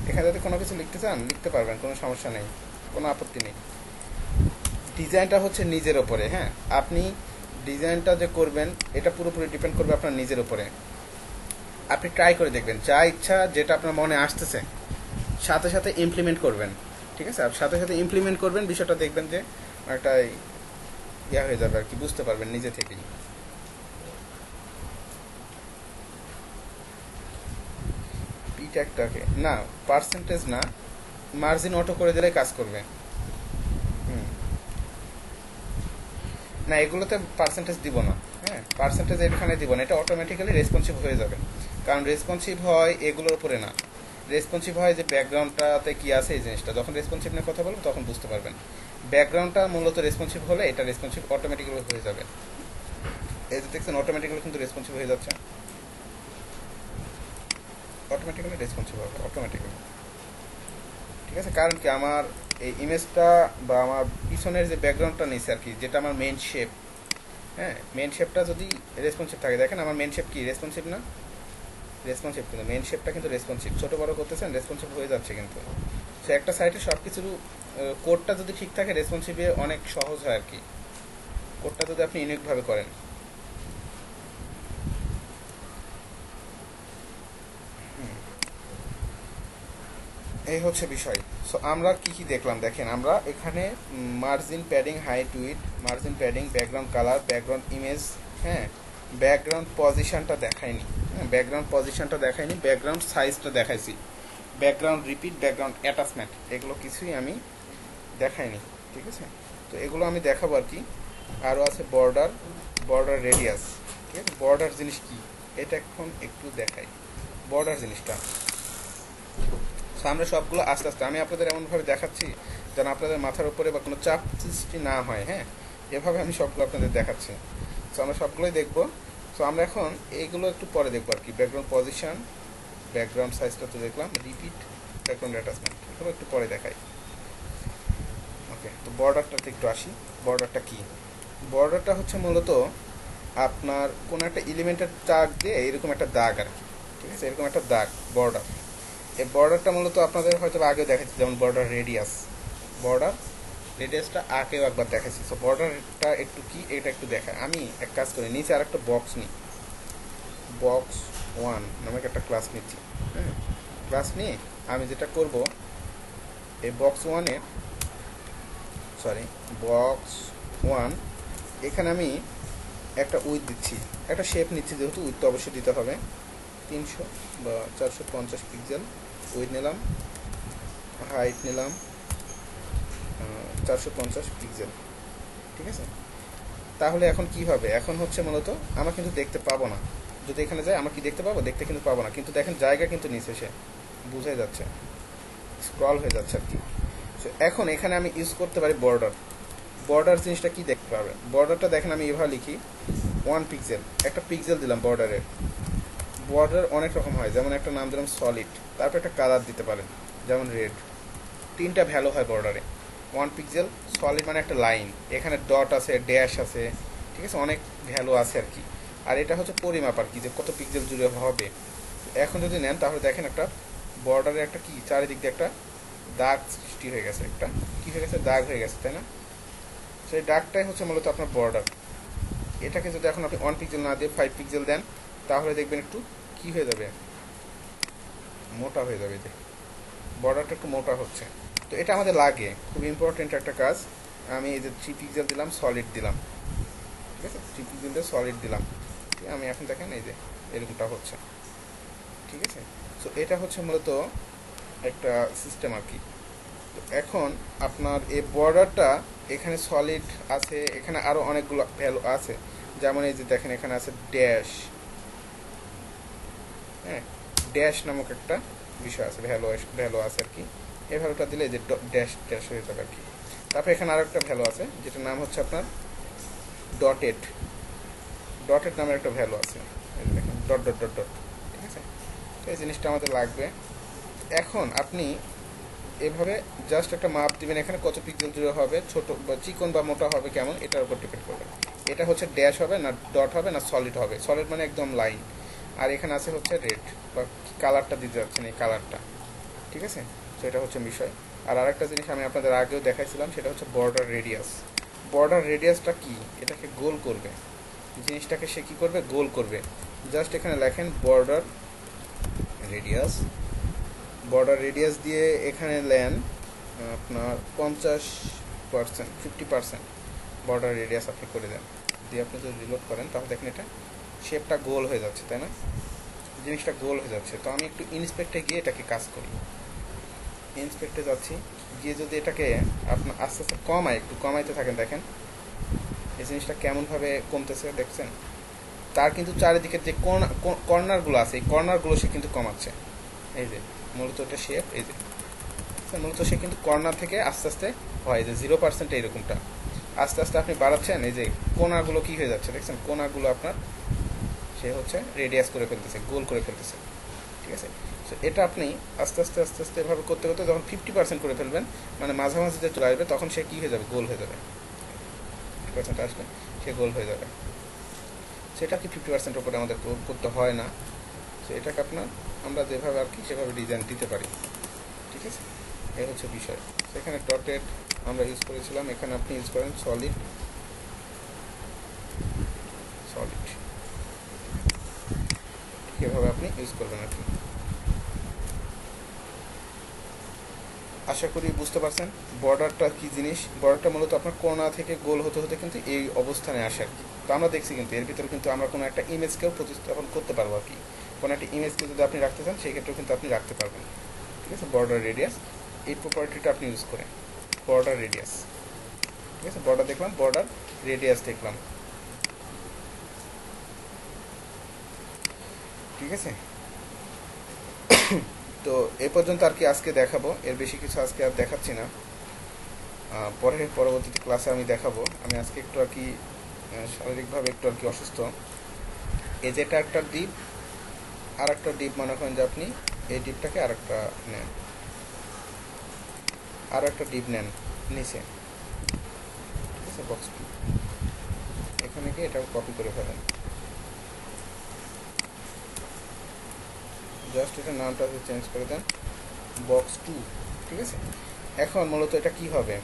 এখানে যদি কোনো কিছু লিখতে চান লিখতে পারবেন, কোনো সমস্যা নেই, কোনো আপত্তি নেই। ডিজাইনটা হচ্ছে নিজের ওপরে, হ্যাঁ আপনি ডিজাইনটা যে করবেন এটা পুরোপুরি ডিপেন্ড করবে আপনার নিজের উপরে। আপনি ট্রাই করে দেখবেন, যা ইচ্ছা যেটা আপনার মনে আসতেছে সাথে সাথে ইমপ্লিমেন্ট করবেন, ঠিক আছে, আর সাথে সাথে ইমপ্লিমেন্ট করবেন, বিষয়টা দেখবেন যে একটা ইয়া হয়ে যাবে আর কি, বুঝতে পারবেন নিজে থেকেই। পিট্যাগটাকে না, পার্সেন্টেজ না, মার্জিন অটো করে দিলে কাজ করবে। না এগুলোতে পার্সেন্টেজ দিব না, হ্যাঁ পার্সেন্টেজ এখানে দিব না, এটা অটোমেটিক্যালি রেসপন্সিভ হয়ে যাবে, কারণ রেসপন্সিভ হয় এগুলোর উপরে না, রেসপন্সিভ হয় যে ব্যাকগ্রাউন্ডটাতে কি আছে এই জিনিসটা, যখন রেসপন্সিভ নিয়ে কথা বলবো তখন বুঝতে পারবেন। ব্যাকগ্রাউন্ডটা মূলত রেসপন্সিভ হলে এটা রেসপন্সিভ অটোমেটিক্যালি হয়ে যাবে, এই যে দেখছেন অটোমেটিক্যালি কিন্তু রেসপন্সিভ হয়ে যাচ্ছে, অটোমেটিক্যালি রেসপন্সিভ হবে অটোমেটিক্যালি, ঠিক আছে। কারণ কি আমার এই ইমেজটা বা আমার পিছনের যে ব্যাকগ্রাউন্ডটা নিচ্ছে আর কি, যেটা আমার মেন শেপ, হ্যাঁ মেন শেপটা যদি রেসপন্সিভ থাকে, দেখেন আমার মেন শেপ কি রেসপন্সিভ না, রেসপন্সিভ, কিন্তু মেন শেপটা কিন্তু রেসপন্সিভ, ছোটো বড়ো করতেছেন রেসপন্সিভ হয়ে যাচ্ছে কিন্তু। সো একটা সাইটে সব কিছু কোডটা যদি ঠিক থাকে রেসপন্সিভে অনেক সহজ হয় আর কি, কোডটা যদি আপনি ইউনিকভাবে করেন। এই হচ্ছে বিষয়। সো আমরা কি কি দেখলাম দেখেন, আমরা এখানে margin padding, height with, margin padding, background colour, background image, হ্যাঁ, ব্যাকগ্রাউন্ড পজিশনটা দেখাইনি, হ্যাঁ, ব্যাকগ্রাউন্ড পজিশনটা দেখাইনি, ব্যাকগ্রাউন্ড সাইজটা দেখাইছি, ব্যাকগ্রাউন্ড রিপিট, ব্যাকগ্রাউন্ড অ্যাটাচমেন্ট, এগুলো কিছুই আমি দেখাইনি, ঠিক আছে। তো এগুলো আমি দেখাবো আর কি। আরও আছে বর্ডার, বর্ডার রেডিয়াস, ঠিক আছে। বর্ডার জিনিস কি এটা এখন একটু দেখাই, বর্ডার জিনিসটা। সো আমরা সবগুলো আস্তে আস্তে আমি আপনাদের এমনভাবে দেখাচ্ছি যেন আপনাদের মাথার উপরে বা কোনো চাপ সৃষ্টি না হয়, হ্যাঁ, এভাবে আমি সবগুলো আপনাদের দেখাচ্ছি। সো আমরা সবগুলোই দেখবো। সো আমরা এখন এইগুলো একটু পরে দেখবো আর কি। ব্যাকগ্রাউন্ড পজিশন, ব্যাকগ্রাউন্ড সাইজটা তো দেখলাম, রিপিট, ব্যাকগ্রাউন্ড অ্যাটাচমেন্ট, এগুলো একটু পরে দেখাই। ওকে, তো বর্ডারটাতে একটু আসি। বর্ডারটা কি? বর্ডারটা হচ্ছে মূলত আপনার কোনো একটা এলিমেন্টের দাগ দিয়ে এরকম একটা দাগ আর কি, ঠিক আছে, এরকম একটা দাগ বর্ডার। এই বর্ডারটা মূলত আপনাদের হয়তো আগেও দেখাচ্ছি, যেমন বর্ডার রেডিয়াস, বর্ডার রেডিয়াসটা আগেও একবার দেখাচ্ছি। সো বর্ডারটা একটু কি এটা একটু দেখায়। আমি এক কাজ করি, নিচে আর একটা বক্স নিই, বক্স 1 নামক একটা ক্লাস নিচ্ছি, হ্যাঁ। ক্লাস নিয়ে আমি যেটা করব, এই বক্স 1-এ, সরি, বক্স 1 এখানে আমি একটা উইথ দিচ্ছি, একটা শেপ নিচ্ছি, যেহেতু উইথ তো অবশ্যই দিতে হবে। 300 বা 450 পিক্সেল উইথ নিলাম, হাইট নিলাম 450 পিক্সেল, ঠিক আছে। তাহলে এখন কি হবে, এখন হচ্ছে মূলত আমরা কিন্তু দেখতে পাবো না, যদি এখানে যাই আমরা কি দেখতে পাবো, দেখতে কিন্তু পাবো না, কিন্তু দেখেন জায়গা কিন্তু নিচে সে বুঝে যাচ্ছে, স্ক্রল হয়ে যাচ্ছে আর কি। এখন এখানে আমি ইউজ করতে পারি বর্ডার। বর্ডার জিনিসটা কি দেখতে পাবে, বর্ডারটা দেখেন আমি এভাবে লিখি 1 পিক্সেল, একটা পিক্সেল দিলাম বর্ডারের। বর্ডার অনেক রকম হয়, যেমন একটা নাম দিলাম সলিড, তারপর একটা কালার দিতে পারেন যেমন রেড, 3টা ভ্যালু হয় বর্ডারে। 1 পিক্সেল, সলিড মানে একটা লাইন, এখানে ডট আছে, ড্যাশ আছে, ঠিক আছে, অনেক ভ্যালু আছে আর কি। আর এটা হচ্ছে পরিমাপ আর কি, যে কত পিক্সেল জুড়ে হবে। এখন যদি নেন তাহলে দেখেন একটা বর্ডারে একটা কি চারিদিক দিয়ে একটা দাগ সৃষ্টি হয়ে গেছে, একটা কি হয়ে গেছে, দাগ হয়ে গেছে, তাই না। সেই দাগটাই হচ্ছে মূলত আপনার বর্ডার। এটাকে যদি এখন আপনি 1 পিক্সেল না দিয়ে 5 পিক্সেল দেন, তাহলে দেখবেন একটু কি হয়ে যাবে, মোটা হয়ে যাবে, যে বর্ডারটা একটু মোটা হচ্ছে। তো এটা আমাদের লাগে, খুব ইম্পর্টেন্ট একটা কাজ। আমি এই যে 3 পিক্সেল দিলাম, সলিড দিলাম, ঠিক আছে, 3 পিক্সেল দিয়ে সলিড দিলাম, আমি এখন দেখেন এই যে এরকমটা হচ্ছে, ঠিক আছে। সো এটা হচ্ছে মূলত একটা সিস্টেম আর কি। তো এখন আপনার এই বর্ডারটা, এখানে সলিড আছে, এখানে আরও অনেকগুলো ভ্যালু আছে, যেমন এই যে দেখেন এখানে আছে ড্যাশ, হ্যাঁ, ড্যাশ নামক একটা বিষয় আছে, ভ্যালু আছে আর কি। এই ভ্যালুটা দিলে যে ড্যাশ ড্যাশ হয়ে যাবে আর কি। তারপর এখানে আরও একটা ভ্যালু আছে, যেটার নাম হচ্ছে আপনার ডটেড, ডটেড নামের একটা ভ্যালু আছে, দেখেন ডট ডট ডট ডট, ঠিক আছে। এই জিনিসটা আমাদের লাগবে। এখন আপনি এভাবে জাস্ট একটা মাপ দিবেন, এখানে কত পিক্সেল জুড়ে হবে, ছোট বা চিকন বা মোটা হবে কেমন, এটার উপর ডিপেন্ড করবে। এটা হচ্ছে ড্যাশ হবে না ডট হবে না সলিড হবে, সলিড মানে একদম লাইন। আর এখানে আছে হচ্ছে রেড বা কালারটা দিতে যাচ্ছেন, এই কালারটা, ঠিক আছে। তো এটা হচ্ছে বিষয়। আর আরেকটা জিনিস আমি আপনাদের আগেও দেখাইছিলাম, সেটা হচ্ছে বর্ডার রেডিয়াস। বর্ডার রেডিয়াসটা কি, এটাকে গোল করবে, জিনিসটাকে সে কী করবে, গোল করবে। জাস্ট এখানে লেখেন বর্ডার রেডিয়াস, বর্ডার রেডিয়াস দিয়ে এখানে নেন আপনার 50%, 50% বর্ডার রেডিয়াস আপনি করে দেন, দিয়ে আপনি যদি রিলোড করেন তাহলে দেখেন এটা শেপটা গোল হয়ে যাচ্ছে, তাই না, জিনিসটা গোল হয়ে যাচ্ছে। তো আমি একটু ইন্সপেক্টে গিয়ে এটাকে কাজ করি, ইন্সপেক্টে যাচ্ছি, গিয়ে যদি এটাকে আপনার আস্তে আস্তে কমায়, একটু কমাইতে থাকেন, দেখেন এই জিনিসটা কেমনভাবে কমতেছে দেখছেন। তার কিন্তু চারিদিকের যে কর্নারগুলো আছে, এই কর্নারগুলো সে কিন্তু কমাচ্ছে, এই যে মূলত এটা শেপ, এই যে মূলত সে কিন্তু কর্নার থেকে আস্তে আস্তে হয় যে 0% এইরকমটা, আস্তে আস্তে আপনি বাড়াচ্ছেন, এই যে কোনাগুলো কি হয়ে যাচ্ছে দেখছেন, কোনাগুলো আপনার সে হচ্ছে রেডিয়াস করে ফেলতেছে, গোল করে ফেলতেছে, ঠিক আছে। তো এটা আপনি আস্তে আস্তে আস্তে আস্তে এভাবে করতে করতে যখন 50% করে ফেলবেন, মানে মাঝামাঝি যে চলে আসবে, তখন সে কী হয়ে যাবে, গোল হয়ে যাবে, 50% আসবে সে গোল হয়ে যাবে। সেটা কি 50% উপরে আমাদের করতে হয় না, তো এটাকে আপনার আমরা যেভাবে আর কি সেভাবে ডিজাইন দিতে পারি, ঠিক আছে। এই হচ্ছে বিষয়। সেখানে ডটেড আমরা ইউজ করেছিলাম, এখানে আপনি ইউজ করেন সলিড, সলিড এভাবে আপনি ইউজ করবেন আর কি। আশা করি বুঝতে পারছেন বর্ডারটা কি জিনিস। বর্ডারটা মূলত আপনার কোণা থেকে গোল হতে হতে কিন্তু এই অবস্থানে আসে আর কি। তো আমরা দেখছি কিন্তু এর ভিতরে কিন্তু আমরা কোনো একটা ইমেজকেও প্রতিস্থাপন করতে পারবো আর কি। কোনো একটা ইমেজকে যদি আপনি রাখতে চান সেই ক্ষেত্রেও কিন্তু আপনি রাখতে পারবেন। ঠিক আছে, বর্ডার রেডিয়াস এই প্রপার্টিটা আপনি ইউজ করেন, বর্ডার রেডিয়াস। ঠিক আছে, বর্ডার দেখলাম, বর্ডার রেডিয়াস দেখলাম। ঠিক আছে, তো এ পর্যন্ত আর কি আজকে দেখাবো, এর বেশি কিছু আজকে আর দেখাচ্ছি না। পরবর্তীতে ক্লাসে আমি দেখাবো। আমি আজকে একটু আর কি শারীরিকভাবে একটু আর কি অসুস্থ। এই যেটা একটা ডিপ, আর একটা ডিপ মনে করেন যে আপনি এই ডিপটাকে আর একটা নেন, আর একটা ডিপ নেন নিচে। ঠিক আছে, বক্স এখানে গিয়ে এটা কপি করে ফেলেন, জাস্ট এটা নামটা চেঞ্জ করে দেন বক্স 2। ঠিক আছে, এখন মূলত এটা কি হবে,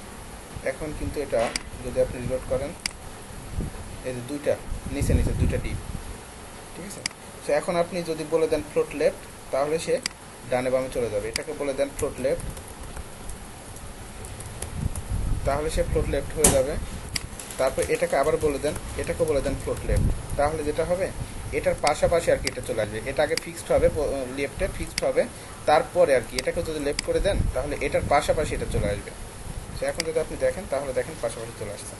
এখন কিন্তু এটা যদি আপনি রিলোড করেন, এই যে দুইটা নিচে নিচে দুইটা ডিপ। ঠিক আছে, সো এখন আপনি যদি বলে দেন ফ্লোট লেফট, তাহলে সে ডানে বামে চলে যাবে। এটাকে বলে দেন ফ্লোট লেফট, তাহলে সে ফ্লোট লেফট হয়ে যাবে। তারপর এটাকে আবার বলে দেন, এটাকে বলে দেন ফ্লোট লেফট, তাহলে যেটা হবে এটার পাশাপাশি আর কি এটা চলে আসবে। এটা আগে ফিক্সড হবে, লেফটে ফিক্সড হবে, তারপরে আর কি এটাকে যদি লেফট করে দেন তাহলে এটার পাশাপাশি এটা চলে আসবে। সো এখন যদি আপনি দেখেন তাহলে দেখেন পাশাপাশি চলে আসছে।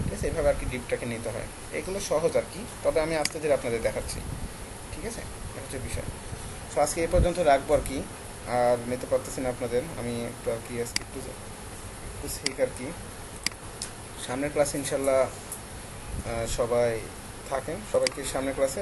ঠিক আছে, এভাবে আর কি ডিপটাকে নিতে হয়। এগুলো সহজ আর কি, তবে আমি আস্তে ধীরে আপনাদের দেখাচ্ছি। ঠিক আছে, এটা হচ্ছে বিষয়। সো আজকে এই পর্যন্ত রাখবো আর কি, আর নিতে পারতেছি না আপনাদের। আমি একটু আর কি আজকে একটু একটু শিখ আর কি। সামনের ক্লাসে ইনশাল্লাহ সবাই থাকেন, সবাইকে সামনের ক্লাসে